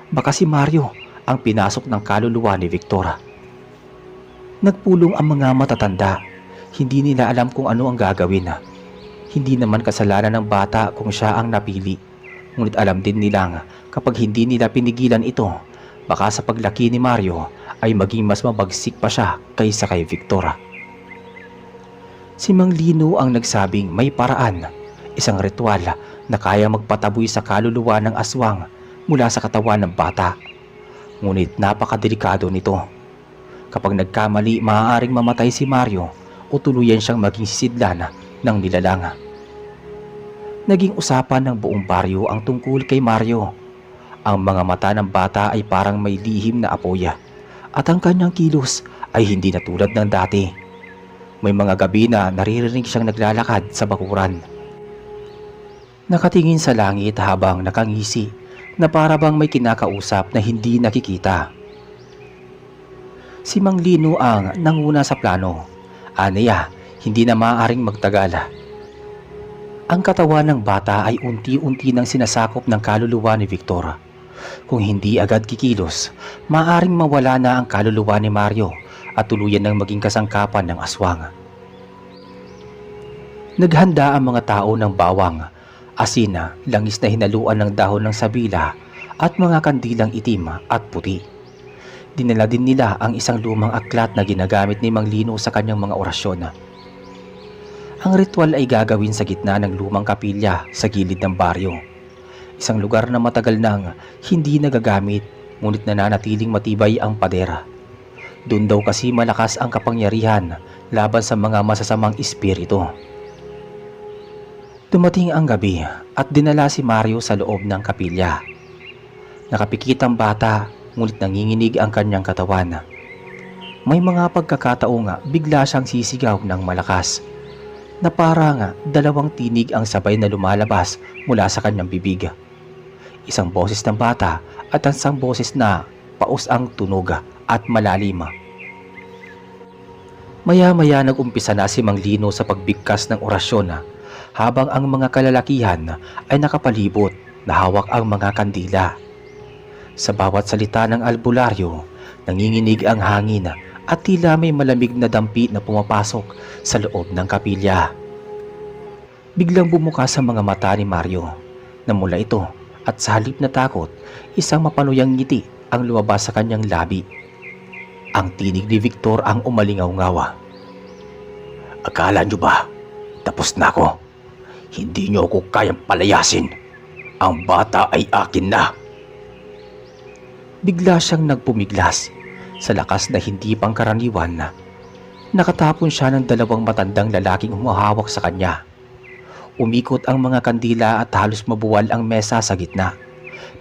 baka si Mario ang pinasok ng kaluluwa ni Victor. Nagpulong ang mga matatanda, hindi nila alam kung ano ang gagawin. Hindi naman kasalanan ng bata kung siya ang napili, ngunit alam din nila kapag hindi nila pinigilan ito, baka sa paglaki ni Mario ay maging mas mabagsik pa siya kaysa kay Victor. Si Mang Lino ang nagsabing may paraan, isang ritual na kaya magpataboy sa kaluluwa ng aswang mula sa katawan ng bata. Ngunit napakadelikado nito. Kapag nagkamali, maaaring mamatay si Mario o tuluyan siyang maging sisidlan ng nilalang. Naging usapan ng buong baryo ang tungkol kay Mario. Ang mga mata ng bata ay parang may lihim na apoy at ang kanyang kilos ay hindi na tulad ng dati. May mga gabi na naririnig siyang naglalakad sa bakuran. Nakatingin sa langit habang nakangisi na para bang may kinakausap na hindi nakikita. Si Mang Lino ang nanguna sa plano. Aniya, hindi na maaaring magtagal. Ang katawan ng bata ay unti-unti nang sinasakop ng kaluluwa ni Victor. Kung hindi agad kikilos, maaaring mawala na ang kaluluwa ni Mario at tuluyan ng maging kasangkapan ng aswang. Naghanda ang mga tao ng bawang, asin, langis na hinaluan ng dahon ng sabila at mga kandilang itim at puti. Dinala din nila ang isang lumang aklat na ginagamit ni Mang Lino sa kanyang mga orasyon. Ang ritual ay gagawin sa gitna ng lumang kapilya sa gilid ng baryo. Isang lugar na matagal nang hindi nagagamit, ngunit nananatiling matibay ang padera. Doon daw kasi malakas ang kapangyarihan laban sa mga masasamang espiritu. Dumating ang gabi at dinala si Mario sa loob ng kapilya. Nakapikit ang bata, ngunit nanginginig ang kanyang katawan. May mga pagkakataong nga bigla siyang sisigaw ng malakas na parang dalawang tinig ang sabay na lumalabas mula sa kanyang bibig. Isang boses ng bata at isang boses na paus ang tunog at malalim. Maya-maya nag-umpisa na si Mang Lino sa pagbigkas ng orasyon habang ang mga kalalakihan ay nakapalibot na hawak ang mga kandila. Sa bawat salita ng albularyo, nanginginig ang hangin at tila may malamig na dampi na pumapasok sa loob ng kapilya. Biglang bumukas ang mga mata ni Mario na mula ito at sa halip na takot, isang mapanuyang ngiti ang lumabas sa kanyang labi. Ang tinig ni Victor ang umalingaw-ngawa. Akala nyo ba tapos na ako? Hindi nyo ako kayang palayasin. Ang bata ay akin na. Bigla siyang nagpumiglas sa lakas na hindi pangkaraniwan na nakatapon siya ng dalawang matandang lalaking humahawak sa kanya. Umikot ang mga kandila at halos mabuwal ang mesa sa gitna.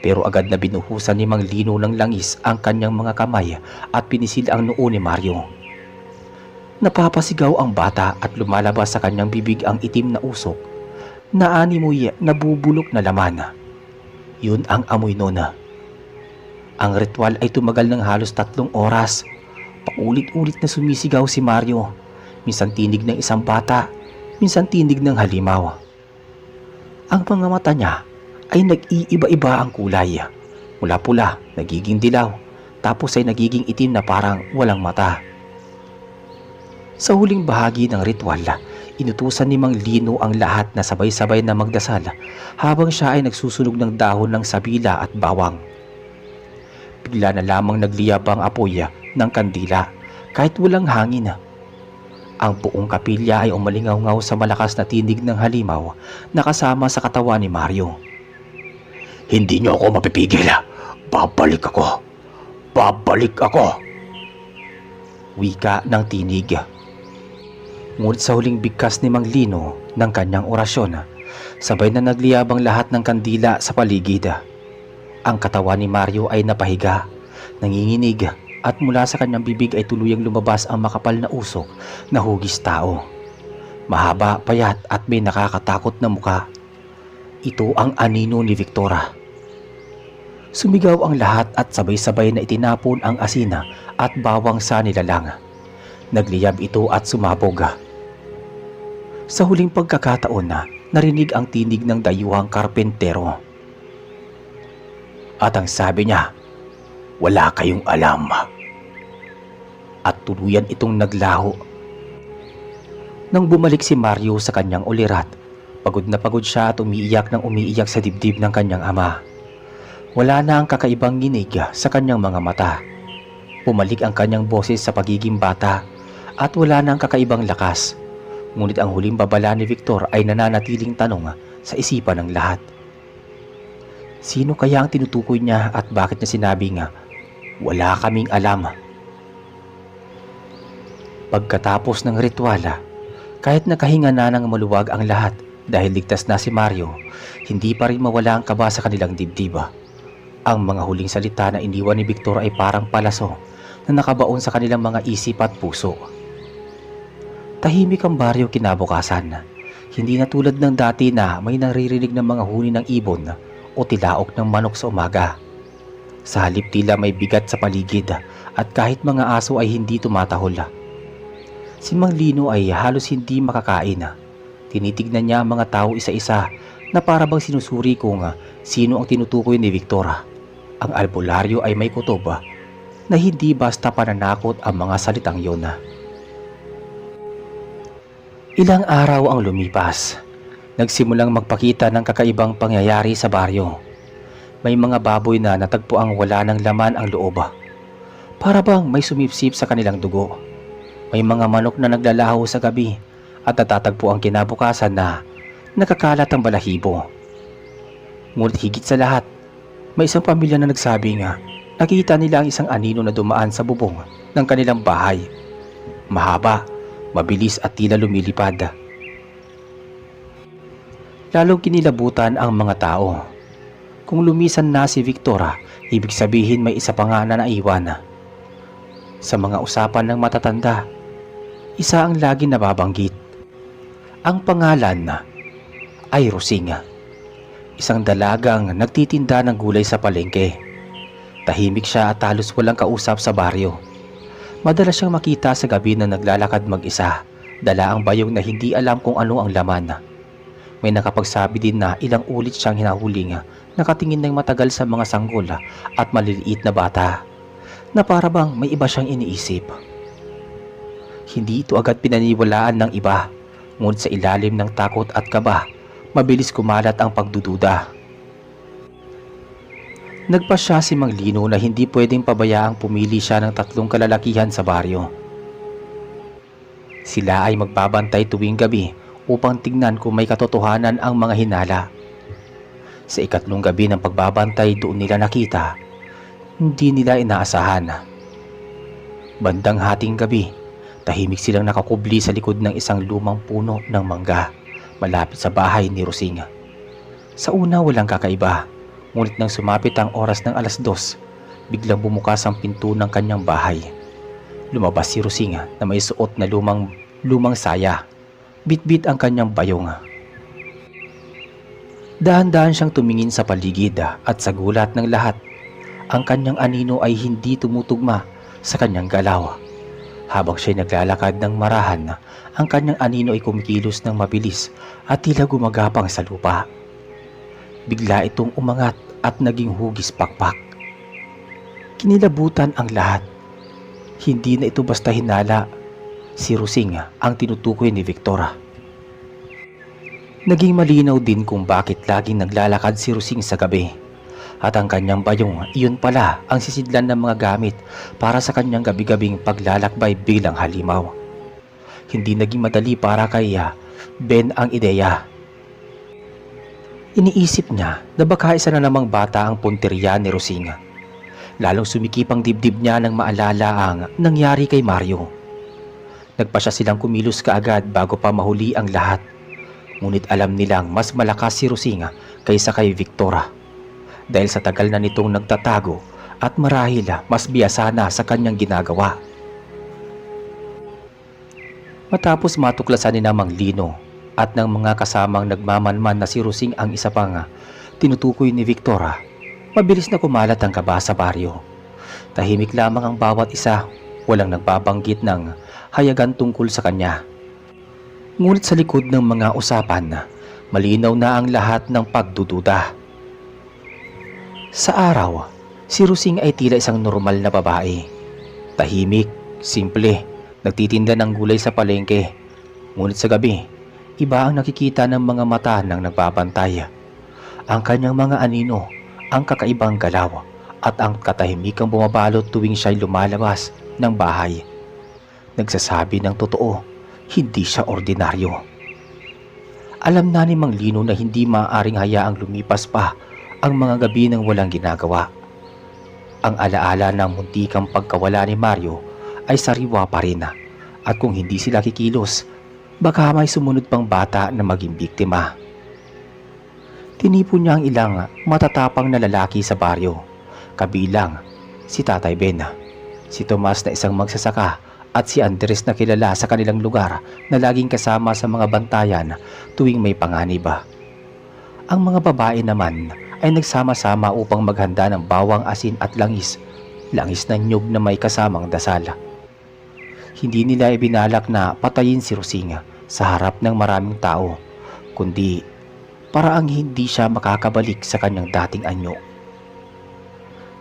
Pero agad na binuhusan ni Mang Lino ng langis ang kanyang mga kamay at pinisil ang noo ni Mario. Napapasigaw ang bata at lumalabas sa kanyang bibig ang itim na usok na animoy nabubulok na laman. Yun ang amoy nona. Ang ritual ay tumagal ng halos 3 oras. Paulit-ulit na sumisigaw si Mario. Minsan tinig ng isang bata, minsan tinig ng halimaw. Ang mga mata niya ay nag-iiba-iba ang kulay. Mula pula, nagiging dilaw, tapos ay nagiging itim na parang walang mata. Sa huling bahagi ng ritual, inutusan ni Mang Lino ang lahat na sabay-sabay na magdasal habang siya ay nagsusunog ng dahon ng sabila at bawang. Bigla na lamang nagliyab ang apoy ng kandila kahit walang hangin. Ang buong kapilya ay umalingaw-ngaw sa malakas na tinig ng halimaw na kasama sa katawan ni Mario. Hindi niyo ako mapipigil. Babalik ako. Babalik ako. Wika ng tinig. Ngunit sa huling bigkas ni Mang Lino ng kanyang orasyon, sabay na nagliyab ang lahat ng kandila sa paligid. Ang katawan ni Mario ay napahiga, nanginginig at mula sa kanyang bibig ay tuluyang lumabas ang makapal na usok na hugis tao. Mahaba, payat at may nakakatakot na muka. Ito ang anino ni Victora. Sumigaw ang lahat at sabay-sabay na itinapon ang asina at bawang sa nilalang. Nagliyab ito at sumabog. Sa huling pagkakataon na narinig ang tinig ng dayuhang karpentero. At ang sabi niya, wala kayong alam. At tuluyan itong naglaho. Nang bumalik si Mario sa kanyang ulirat, pagod na pagod siya at umiiyak ng umiiyak sa dibdib ng kanyang ama. Wala na ang kakaibang nginig sa kanyang mga mata. Bumalik ang kanyang boses sa pagiging bata at wala na ang kakaibang lakas. Ngunit ang huling babala ni Victor ay nananatiling tanong sa isipan ng lahat. Sino kaya ang tinutukoy niya at bakit niya sinabi nga, wala kaming alam? Pagkatapos ng ritual, kahit nakahinga na ng maluwag ang lahat dahil ligtas na si Mario, hindi pa rin mawala ang kaba sa kanilang dibdib. Ang mga huling salita na iniwan ni Victor ay parang palaso na nakabaon sa kanilang mga isip at puso. Tahimik ang baryo kinabukasan. Hindi na tulad ng dati na may naririnig ng mga huni ng ibon o tilaok ng manok sa umaga. Sa halip tila may bigat sa paligid at kahit mga aso ay hindi tumatahol. Si Mang Lino ay halos hindi makakain. Tinitignan niya ang mga tao isa-isa na para bang sinusuri kung sino ang tinutukoy ni Victor. Ang albularyo ay may kutob na hindi basta pananakot ang mga salitang yun. Ilang araw ang lumipas. Nagsimulang magpakita ng kakaibang pangyayari sa baryo. May mga baboy na natagpuang wala ng laman ang loob. Para bang may sumipsip sa kanilang dugo. May mga manok na naglalaho sa gabi at natatagpo ang kinabukasan na nakakalat ang balahibo. Ngunit higit sa lahat, may isang pamilya na nagsabi nga nakita nila ang isang anino na dumaan sa bubong ng kanilang bahay. Mahaba, mabilis at tila lumilipad. Lalong kinilabutan ang mga tao. Kung lumisan na si Victora, ibig sabihin may isa pa nga na naiwan. Sa mga usapan ng matatanda, isa ang lagi nababanggit. Ang pangalan ay Rosing, isang dalagang nagtitinda ng gulay sa palengke. Tahimik siya at halos walang kausap sa baryo. Madalas siyang makita sa gabi na naglalakad mag-isa, dala ang bayong na hindi alam kung ano ang laman. May nakapagsabi din na ilang ulit siyang hinahuling, nakatingin ng matagal sa mga sanggol at maliliit na bata, na para bang may iba siyang iniisip. Hindi ito agad pinaniwalaan ng iba, ngunit sa ilalim ng takot at kaba, mabilis kumalat ang pagdududa. Nagpasya si Mang Lino na hindi pwedeng pabayaang pumili siya ng 3 kalalakihan sa baryo. Sila ay magbabantay tuwing gabi upang tignan kung may katotohanan ang mga hinala. Sa 3 gabi ng pagbabantay doon nila nakita, hindi nila inaasahan. Bandang hating gabi, tahimik silang nakakubli sa likod ng isang lumang puno ng mangga malapit sa bahay ni Rosing. Sa una walang kakaiba, ngunit nang sumapit ang oras ng 2:00, biglang bumukas ang pinto ng kanyang bahay. Lumabas si Rosing na may suot na lumang saya. Bitbit ang kanyang bayong. Dahan-dahan siyang tumingin sa paligid at sa gulat ng lahat, ang kanyang anino ay hindi tumutugma sa kanyang galaw. Habang siya'y naglalakad ng marahan, ang kanyang anino ay kumikilos ng mabilis at tila gumagapang sa lupa. Bigla itong umangat at naging hugis pakpak. Kinilabutan ang lahat. Hindi na ito basta hinala. Si Rosing ang tinutukoy ni Victor. Naging malinaw din kung bakit laging naglalakad si Rosing sa gabi. At ang kanyang bayong, iyon pala ang sisidlan ng mga gamit para sa kanyang gabi-gabing paglalakbay bilang halimaw. Hindi naging madali para kay Ben ang ideya. Iniisip niya na baka isa na namang bata ang punteriya ni Rosing. Lalong sumikip ang dibdib niya nang maalala ang nangyari kay Mario. Nagpasya silang kumilos kaagad bago pa mahuli ang lahat. Ngunit alam nilang mas malakas si Rosing kaysa kay Victor. Dahil sa tagal na nitong nagtatago at marahil mas biyasa na sa kanyang ginagawa. Matapos matuklasan ni Mang Lino at ng mga kasamang nagmamanman na si Rosing ang isa pang tinutukoy ni Victor, mabilis na kumalat ang kaba sa baryo. Tahimik lamang ang bawat isa, walang nagbabanggit ng hayagan tungkol sa kanya. Ngunit sa likod ng mga usapan, malinaw na ang lahat ng pagdududa. Sa araw, si Rosing ay tila isang normal na babae. Tahimik, simple, nagtitinda ng gulay sa palengke. Ngunit sa gabi, iba ang nakikita ng mga mata ng nagbabantay. Ang kanyang mga anino, ang kakaibang galaw, at ang katahimikang bumabalot tuwing siya'y lumalabas ng bahay. Nagsasabi ng totoo, hindi siya ordinaryo. Alam na ni Mang Lino na hindi maaaring hayaang lumipas pa ang mga gabi ng walang ginagawa. Ang alaala ng muntikang pagkawala ni Mario ay sariwa pa rin, at kung hindi sila kikilos, baka may sumunod pang bata na maging biktima. Tinipon niya ang ilang matatapang na lalaki sa baryo, kabilang si Tatay Ben, si Tomas na isang magsasaka, at si Andres na kilala sa kanilang lugar na laging kasama sa mga bantayan tuwing may panganib. Ang mga babae naman ay nagsama-sama upang maghanda ng bawang, asin at langis na niyog na may kasamang dasal. Hindi nila ibinalak na patayin si Rosing sa harap ng maraming tao, kundi paraang hindi siya makakabalik sa kanyang dating anyo.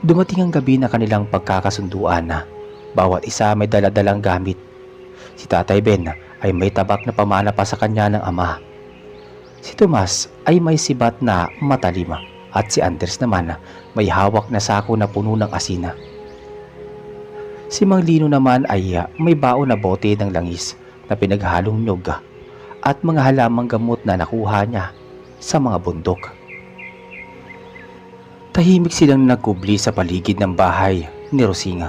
Dumating ang gabi na kanilang pagkakasunduan na bawat isa may daladalang gamit. Si Tatay Ben ay may tabak na pamana pa sa kanya ng ama. Si Tomas ay may sibat na matalim, at si Andres naman may hawak na sako na puno ng asina. Si Mang Lino naman ay may baon na bote ng langis na pinaghalong nyog at mga halamang gamot na nakuha niya sa mga bundok. Tahimik silang nagkubli sa paligid ng bahay ni Rosing.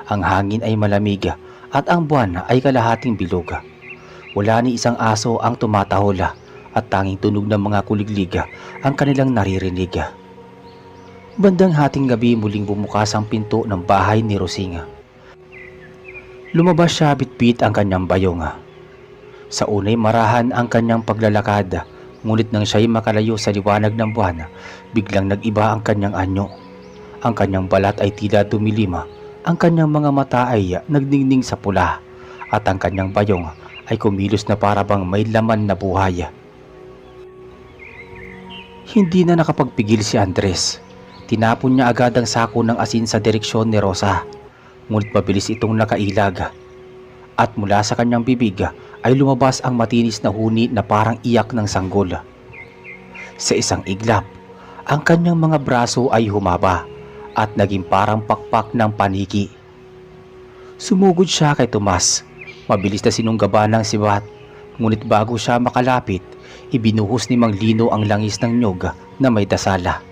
Ang hangin ay malamig at ang buwan ay kalahating bilog. Wala ni isang aso ang tumatahol at tanging tunog ng mga kuliglig ang kanilang naririnig. Bandang hating gabi muling bumukas ang pinto ng bahay ni Rosing. Lumabas siya bitbit ang kanyang bayong. Sa unay marahan ang kanyang paglalakad, ngunit nang siya'y makalayo sa liwanag ng buwan, biglang nag-iba ang kanyang anyo. Ang kanyang balat ay tila dumilima, ang kanyang mga mata ay nagningning sa pula, at ang kanyang bayong ay kumilos na para bang may laman na buhay. Hindi na nakapagpigil si Andres. Tinapon niya agad ang sako ng asin sa direksyon ni Rosa, ngunit mabilis itong nakailag. At mula sa kanyang bibig ay lumabas ang matinis na huni na parang iyak ng sanggol. Sa isang iglap, ang kanyang mga braso ay humaba at naging parang pakpak ng paniki. Sumugod siya kay Tomas. Mabilis na sinunggaba ng sibat, ngunit bago siya makalapit, ibinuhos ni Mang Lino ang langis ng nyog na may dasala.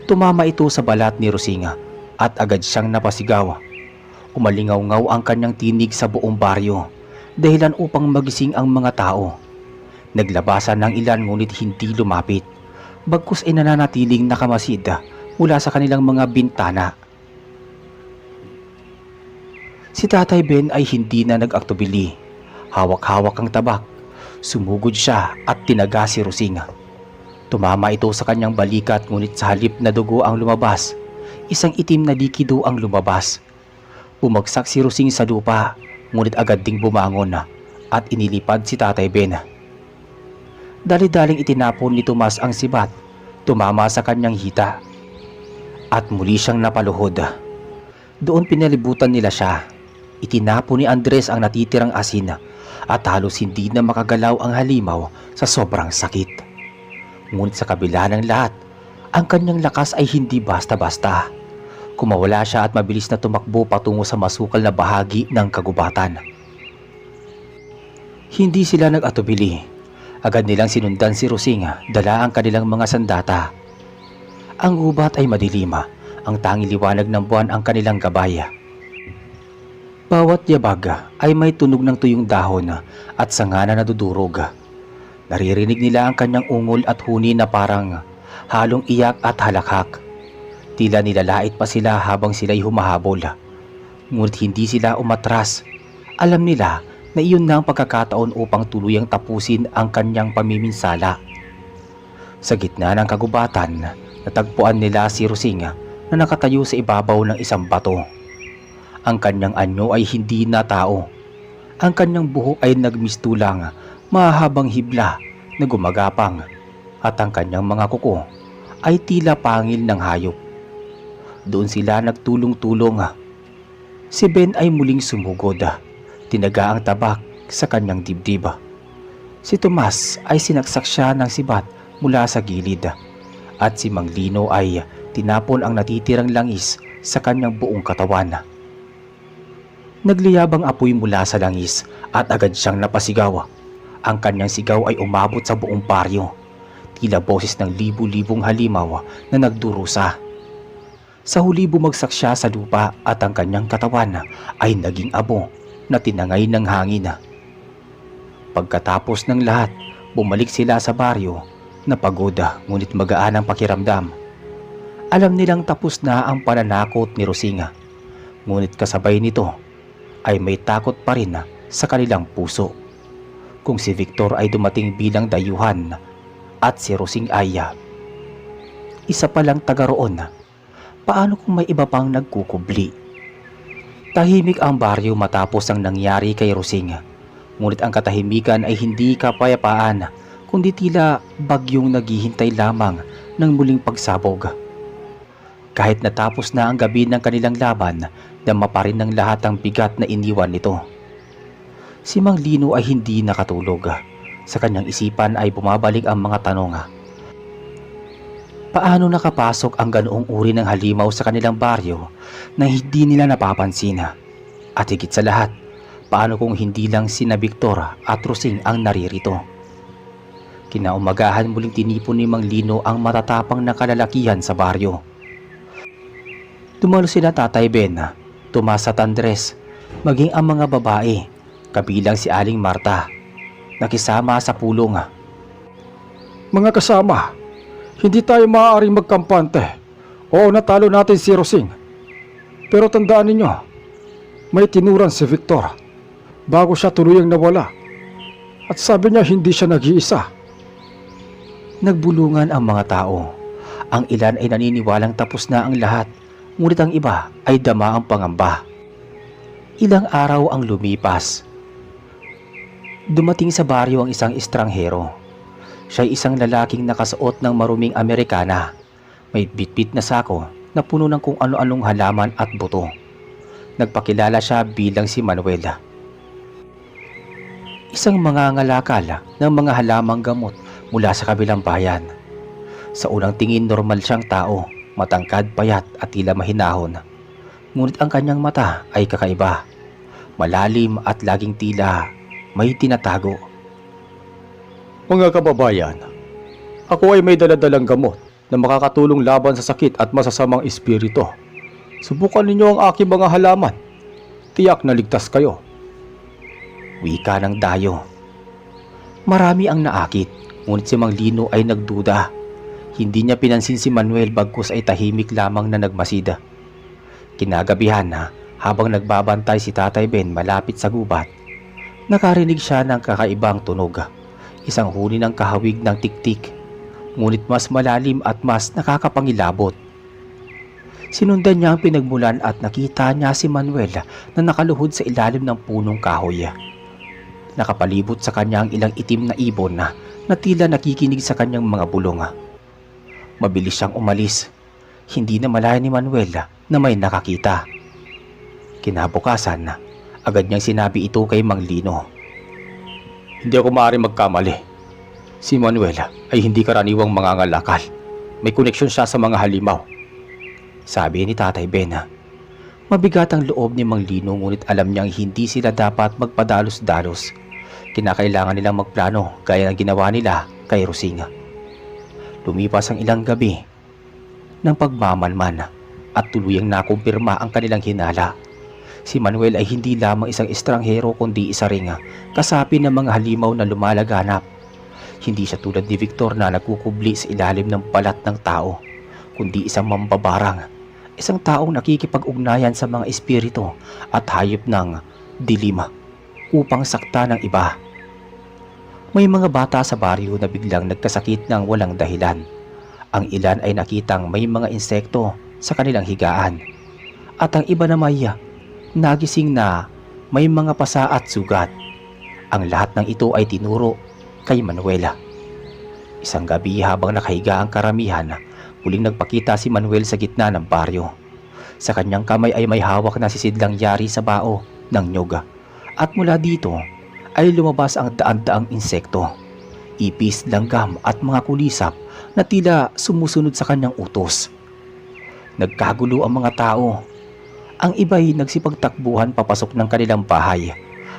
Tumama ito sa balat ni Rosinga at agad siyang napasigaw. Umalingaw-ngaw ang kanyang tinig sa buong baryo, dahilan upang magising ang mga tao. Naglabasan ng ilan ngunit hindi lumapit, bagkus ay nananatiling nakamasid mula sa kanilang mga bintana. Si Tatay Ben ay hindi na nag-aktubili. Hawak-hawak ang tabak. Sumugod siya at tinaga si Rosinga. Tumama ito sa kanyang balikat, ngunit sa halip na dugo ang lumabas, isang itim na likido ang lumabas. Bumagsak si Rosing sa lupa, ngunit agad ding bumangon at inilipad si Tatay Ben. Dali-daling itinapon ni Tomas ang sibat, tumama sa kanyang hita, at muli siyang napaluhod. Doon pinalibutan nila siya. Itinapon ni Andres ang natitirang asin at halos hindi na makagalaw ang halimaw sa sobrang sakit. Ngunit sa kabila ng lahat, ang kanyang lakas ay hindi basta-basta. Kumawala siya at mabilis na tumakbo patungo sa masukal na bahagi ng kagubatan. Hindi sila nag-atubili. Agad nilang sinundan si Rosing, dala ang kanilang mga sandata. Ang gubat ay madilima, ang tanging liwanag ng buwan ang kanilang gabay. Bawat yabag ay may tunog ng tuyong dahon at sanga na nadudurog. Naririnig nila ang kanyang ungol at huni na parang halong iyak at halakhak. Tila nilalait pa sila habang sila'y humahabol. Ngunit hindi sila umatras. Alam nila na iyon na ang pagkakataon upang tuluyang tapusin ang kanyang pamiminsala. Sa gitna ng kagubatan, natagpuan nila si Rosing na nakatayo sa ibabaw ng isang bato. Ang kanyang anyo ay hindi na tao. Ang kanyang buhok ay nagmistulang, mahabang hibla na gumagapang, at ang kanyang mga kuko ay tila pangil ng hayop. Doon sila nagtulong-tulong. Si Ben ay muling sumugod. Tinaga ang tabak sa kanyang dibdib. Si Tomas ay sinaksak siya ng sibat mula sa gilid. At si Mang Lino ay tinapon ang natitirang langis sa kanyang buong katawan. Nagliyab ang apoy mula sa langis at agad siyang napasigaw. Ang kanyang sigaw ay umabot sa buong baryo. Tila boses ng libu-libong halimaw na nagdurusa. Sa huli bumagsak siya sa lupa at ang kanyang katawan ay naging abo na tinangay ng hangin. Pagkatapos ng lahat, bumalik sila sa baryo na pagod ngunit magaan ang pakiramdam. Alam nilang tapos na ang pananakot ni Rosing, ngunit kasabay nito ay may takot pa rin sa kanilang puso. Kung si Victor ay dumating bilang dayuhan at si Rosing ay isa palang taga roon, paano kung may iba pang nagkukubli? Tahimik ang baryo matapos ang nangyari kay Rosing. Ngunit ang katahimikan ay hindi kapayapaan, kundi tila bagyong naghihintay lamang ng muling pagsabog. Kahit natapos na ang gabi ng kanilang laban, dama pa rin ng lahat ang bigat na iniwan nito. Si Mang Lino ay hindi nakatulog. Sa kanyang isipan ay bumabalik ang mga tanong. Paano nakapasok ang ganoong uri ng halimaw sa kanilang baryo na hindi nila napapansin? At higit sa lahat, paano kung hindi lang sina Victor at Rosing ang naririto? Kinaumagahan muling tinipon ni Mang Lino ang matatapang na kalalakihan sa baryo. Dumalo sila Tatay Ben, Tomas at Andres, maging ang mga babae, kabilang si Aling Marta, nakisama sa pulong. Mga kasama, hindi tayo maaaring magkampante. Oo, natalo natin si Rosing. Pero tandaan ninyo, May tinuran si Victor bago siya tuluyang nawala. At sabi niya hindi siya nag-iisa. Nagbulungan ang mga tao. Ang ilan ay naniniwalang tapos na ang lahat, ngunit ang iba ay dama ang pangamba. Ilang araw ang lumipas. Dumating sa baryo ang isang estranghero. Siya'y isang lalaking nakasuot ng maruming Amerikana. May bitbit na sako na puno ng kung ano-anong halaman at buto. Nagpakilala siya bilang si Manuel. Isang mangangalakal ng mga halamang gamot mula sa kabilang bayan. Sa unang tingin normal siyang tao, matangkad, payat at tila mahinahon. Ngunit ang kanyang mata ay kakaiba. Malalim at laging tila may tinatago. Mga kababayan, ako ay may daladalang gamot na makakatulong laban sa sakit at masasamang espiritu. Subukan ninyo ang aking mga halaman. Tiyak na ligtas kayo. Wika ng dayo. Marami ang naakit, ngunit si Mang Lino ay nagduda. Hindi niya pinansin si Manuel bagkus ay tahimik lamang na nagmasida. Kinagabihan na habang nagbabantay si Tatay Ben malapit sa gubat, nakarinig siya ng kakaibang tunog. Isang huni ng kahawig ng tiktik, ngunit mas malalim at mas nakakapangilabot. Sinundan niya ang pinagmulan at nakita niya si Manuel na nakaluhod sa ilalim ng punong kahoy. Nakapalibot sa kanya ang ilang itim na ibon na tila nakikinig sa kanyang mga bulong. Mabilis siyang umalis. Hindi na malaya ni Manuel na may nakakita. Kinabukasan, agad niyang sinabi ito kay Mang Lino. Hindi ako maaaring magkamali. Si Manuel ay hindi karaniwang mangangalakal. May koneksyon siya sa mga halimaw. Sabi ni Tatay Ben. Mabigat ang loob ni Mang Lino ngunit alam niyang hindi sila dapat magpadalos-dalos. Kinakailangan nilang magplano gaya ng ginawa nila kay Rosing. Lumipas ang ilang gabi ng pagmamanman at tuluyang nakumpirma ang kanilang hinala. Si Manuel ay hindi lamang isang estranghero kundi isa ring kasapi ng mga halimaw na lumalaganap. Hindi siya tulad ni Victor na nagkukubli sa ilalim ng balat ng tao, kundi isang mambabarang, isang taong nakikipag-ugnayan sa mga espiritu at hayop ng dilim upang sakta ng iba. May mga bata sa baryo na biglang nagkasakit ng walang dahilan. Ang ilan ay nakitang may mga insekto sa kanilang higaan, at ang iba na may nagising na may mga pasa at sugat. Ang lahat ng ito ay tinuro kay Manuel. Isang gabi habang nakahiga ang karamihan, muling nagpakita si Manuel sa gitna ng baryo. Sa kanyang kamay ay may hawak na sisidlang yari sa bao ng nyog, at mula dito ay lumabas ang daan-daang insekto, ipis, langgam at mga kulisap na tila sumusunod sa kanyang utos. Nagkagulo ang mga tao. Ang iba'y nagsipagtakbuhan papasok ng kanilang bahay,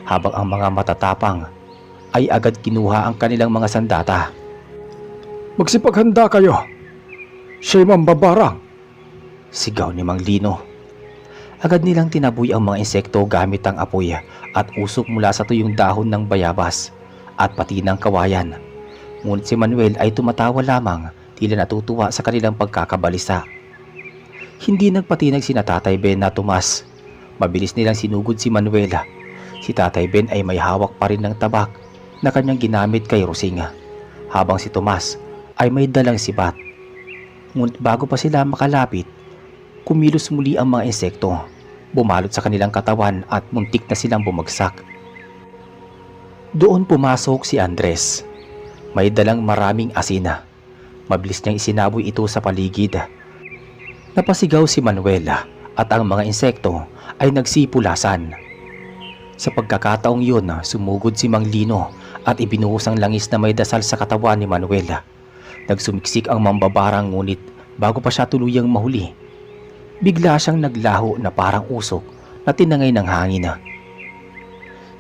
habang ang mga matatapang ay agad kinuha ang kanilang mga sandata. Magsipaghanda kayo. Siya'y mambabarang. Sigaw ni Mang Lino. Agad nilang tinaboy ang mga insekto gamit ang apoy at usok mula sa tuyong dahon ng bayabas at pati ng kawayan. Ngunit si Manuel ay tumatawa lamang, tila natutuwa sa kanilang pagkakabalisa. Hindi nagpatinag si Tatay Ben na tumas. Mabilis nilang sinugod si Manuel. Si Tatay Ben ay may hawak pa rin ng tabak na kanyang ginamit kay Rosing, habang si Tomas ay may dalang sibat. Ngunit bago pa sila makalapit, kumilos muli ang mga insekto, bumalot sa kanilang katawan at muntik na silang bumagsak. Doon pumasok si Andres. May dalang maraming asina. Mabilis niyang isinaboy ito sa paligid. Napasigaw si Manuel at ang mga insekto ay nagsipulasan. Sa pagkakataong yun, sumugod si Mang Lino at ibinuhos ang langis na may dasal sa katawan ni Manuel. Nagsumiksik ang mambabarang ngunit bago pa siya tuluyang mahuli, bigla siyang naglaho na parang usok na tinangay ng hangin.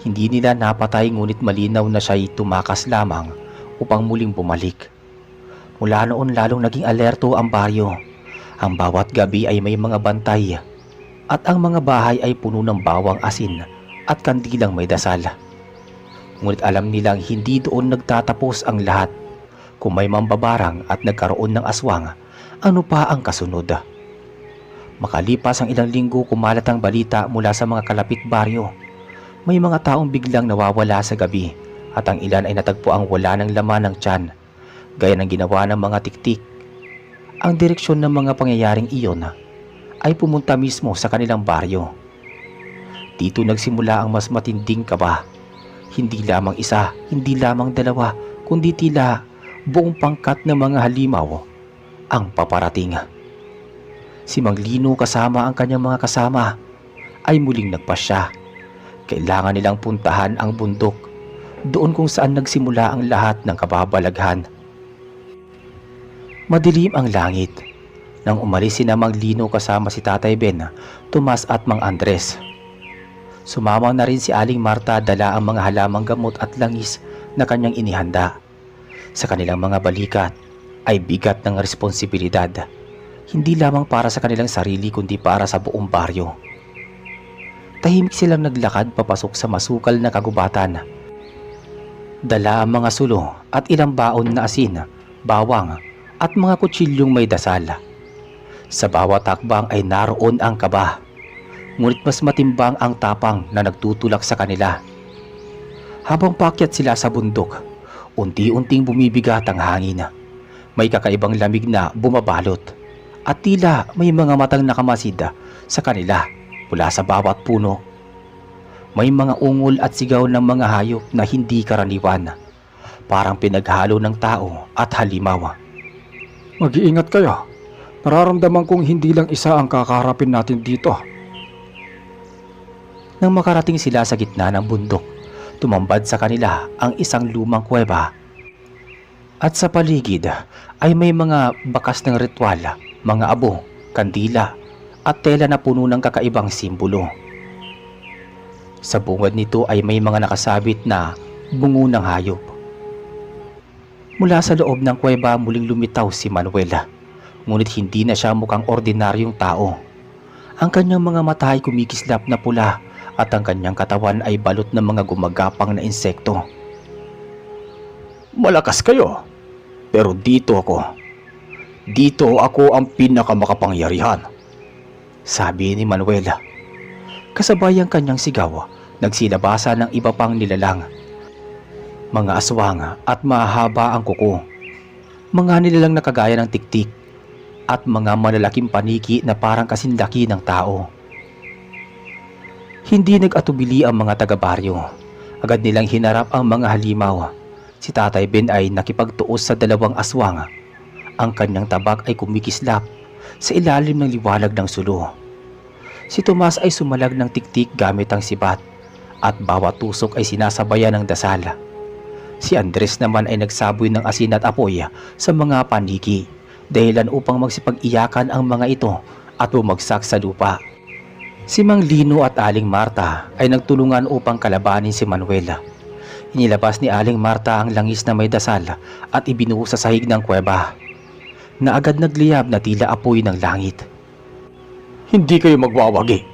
Hindi nila napatay ngunit malinaw na siya'y tumakas lamang upang muling bumalik. Mula noon lalong naging alerto ang baryo. Ang bawat gabi ay may mga bantay at ang mga bahay ay puno ng bawang asin at kandilang may dasal. Ngunit alam nilang hindi doon nagtatapos ang lahat. Kung may mambabarang at nagkaroon ng aswang, ano pa ang kasunod? Makalipas ang ilang linggo, kumalat ang balita mula sa mga kalapit baryo. May mga taong biglang nawawala sa gabi at ang ilan ay natagpuang wala ng laman ng tiyan, gaya ng ginawa ng mga tiktik. Ang direksyon ng mga pangyayaring iyon ay pumunta mismo sa kanilang baryo. Dito nagsimula ang mas matinding kaba. Hindi lamang isa, hindi lamang dalawa, kundi tila buong pangkat ng mga halimaw ang paparating. Si Mang Lino kasama ang kanyang mga kasama ay muling nagpasya. Kailangan nilang puntahan ang bundok, doon kung saan nagsimula ang lahat ng kababalaghan. Madilim ang langit nang umalis si Mang Lino kasama si Tatay Ben, Tomas at Mang Andres. Sumama na rin si Aling Marta, dala ang mga halamang gamot at langis na kanyang inihanda. Sa kanilang mga balikat ay bigat ng responsibilidad, hindi lamang para sa kanilang sarili kundi para sa buong baryo. Tahimik silang naglakad papasok sa masukal na kagubatan. Dala ang mga sulo at ilang baon na asin, bawang at mga kutsilyong may dasal. Sa bawat takbang ay naroon ang kaba, ngunit mas matimbang ang tapang na nagtutulak sa kanila. Habang paakyat sila sa bundok, unti-unting bumibigat ang hangin. May kakaibang lamig na bumabalot at tila may mga matang nakamasid sa kanila mula sa bawat puno. May mga ungol at sigaw ng mga hayop na hindi karaniwan, parang pinaghalo ng tao at halimaw. Mag-iingat kayo. Nararamdaman kong hindi lang isa ang kakaharapin natin dito. Nang makarating sila sa gitna ng bundok, tumambad sa kanila ang isang lumang kuweba. At sa paligid ay may mga bakas ng ritual, mga abo, kandila at tela na puno ng kakaibang simbolo. Sa bungad nito ay may mga nakasabit na bungo ng hayop. Mula sa loob ng kuweba muling lumitaw si Manuel, ngunit hindi na siya mukhang ordinaryong tao. Ang kanyang mga mata ay kumikislap na pula at ang kanyang katawan ay balot ng mga gumagapang na insekto. Malakas kayo, pero dito ako ang pinakamakapangyarihan, sabi ni Manuel. Kasabay ang kanyang sigaw, nagsilabasa ng iba pang nilalang. Mga aswang at mahaba ang kuko. Mga nilalang na kagaya ng tiktik at mga malalaking paniki na parang kasindaki ng tao. Hindi nag-atubili ang mga taga-baryo. Agad nilang hinarap ang mga halimaw. Si Tatay Ben ay nakipagtuos sa dalawang aswang. Ang kanyang tabak ay kumikislap sa ilalim ng liwanag ng sulo. Si Tomas ay sumalag ng tiktik gamit ang sibat at bawat tusok ay sinasabayan ng dasal. Si Andres naman ay nagsaboy ng asin at apoy sa mga paniki, dahilan upang magsipag-iyakan ang mga ito at bumagsak sa lupa. Si Mang Lino at Aling Marta ay nagtulungan upang kalabanin si Manuel. Inilabas ni Aling Marta ang langis na may dasal at ibinuhos sa sahig ng kuweba, na agad nagliyab na tila apoy ng langit. Hindi kayo magwawagi,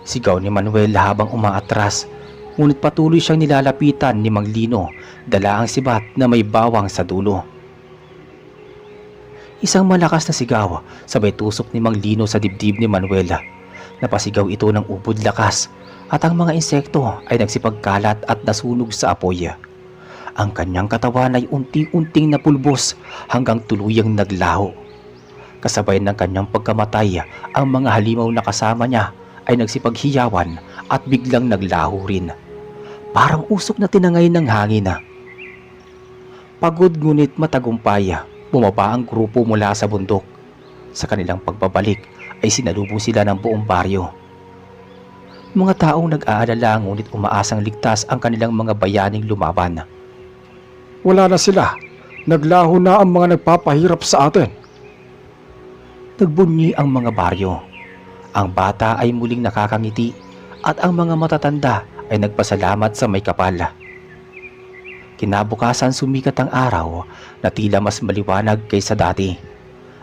sigaw ni Manuel habang umaatras, ngunit patuloy siyang nilalapitan ni Mang Lino, dala ang sibat na may bawang sa dulo. Isang malakas na sigaw, sabay tusok ni Mang Lino sa dibdib ni Manuel. Napasigaw ito ng ubod lakas at ang mga insekto ay nagsipagkalat at nasunog sa apoy. Ang kanyang katawan ay unti-unting napulbos hanggang tuluyang naglaho. Kasabay ng kanyang pagkamatay, ang mga halimaw na kasama niya ay nagsipaghiyawan at biglang naglaho rin. Parang usok na tinangay ng hangin. Pagod ngunit matagumpay, bumaba ang grupo mula sa bundok. Sa kanilang pagbabalik ay sinalubong sila ng buong baryo. Mga taong nag-aalala ngunit umaasang ligtas ang kanilang mga bayaning lumaban. Wala na sila. Naglaho na ang mga nagpapahirap sa atin. Nagbunyi ang mga baryo. Ang bata ay muling nakakangiti at ang mga matatanda ay nagpasalamat sa may kapal. Kinabukasan sumikat ang araw na tila mas maliwanag kaysa dati.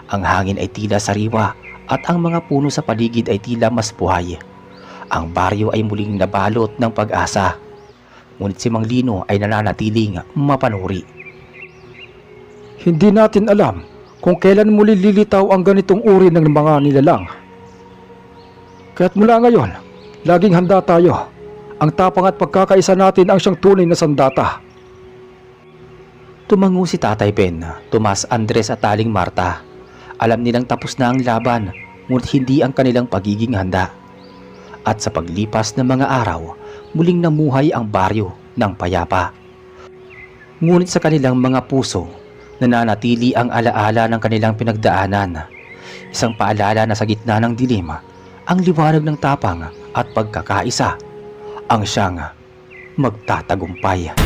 Ang hangin ay tila sariwa at ang mga puno sa paligid ay tila mas buhay. Ang baryo ay muling nabalot ng pag-asa. Ngunit si Mang Lino ay nananatiling mapanuri. Hindi natin alam kung kailan muli lilitaw ang ganitong uri ng mga nilalang. Kaya't mula ngayon, laging handa tayo. Ang tapang at pagkakaisa natin ang siyang tunay na sandata. Tumango si Tatay Ben, Tomas, Andres at Aling Marta. Alam nilang tapos na ang laban, ngunit hindi ang kanilang pagiging handa. At sa paglipas ng mga araw, muling namuhay ang baryo ng payapa. Ngunit sa kanilang mga puso, nananatili ang alaala ng kanilang pinagdaanan. Isang paalala na sa gitna ng dilim, ang liwanag ng tapang at pagkakaisa ang siyang magtatagumpay.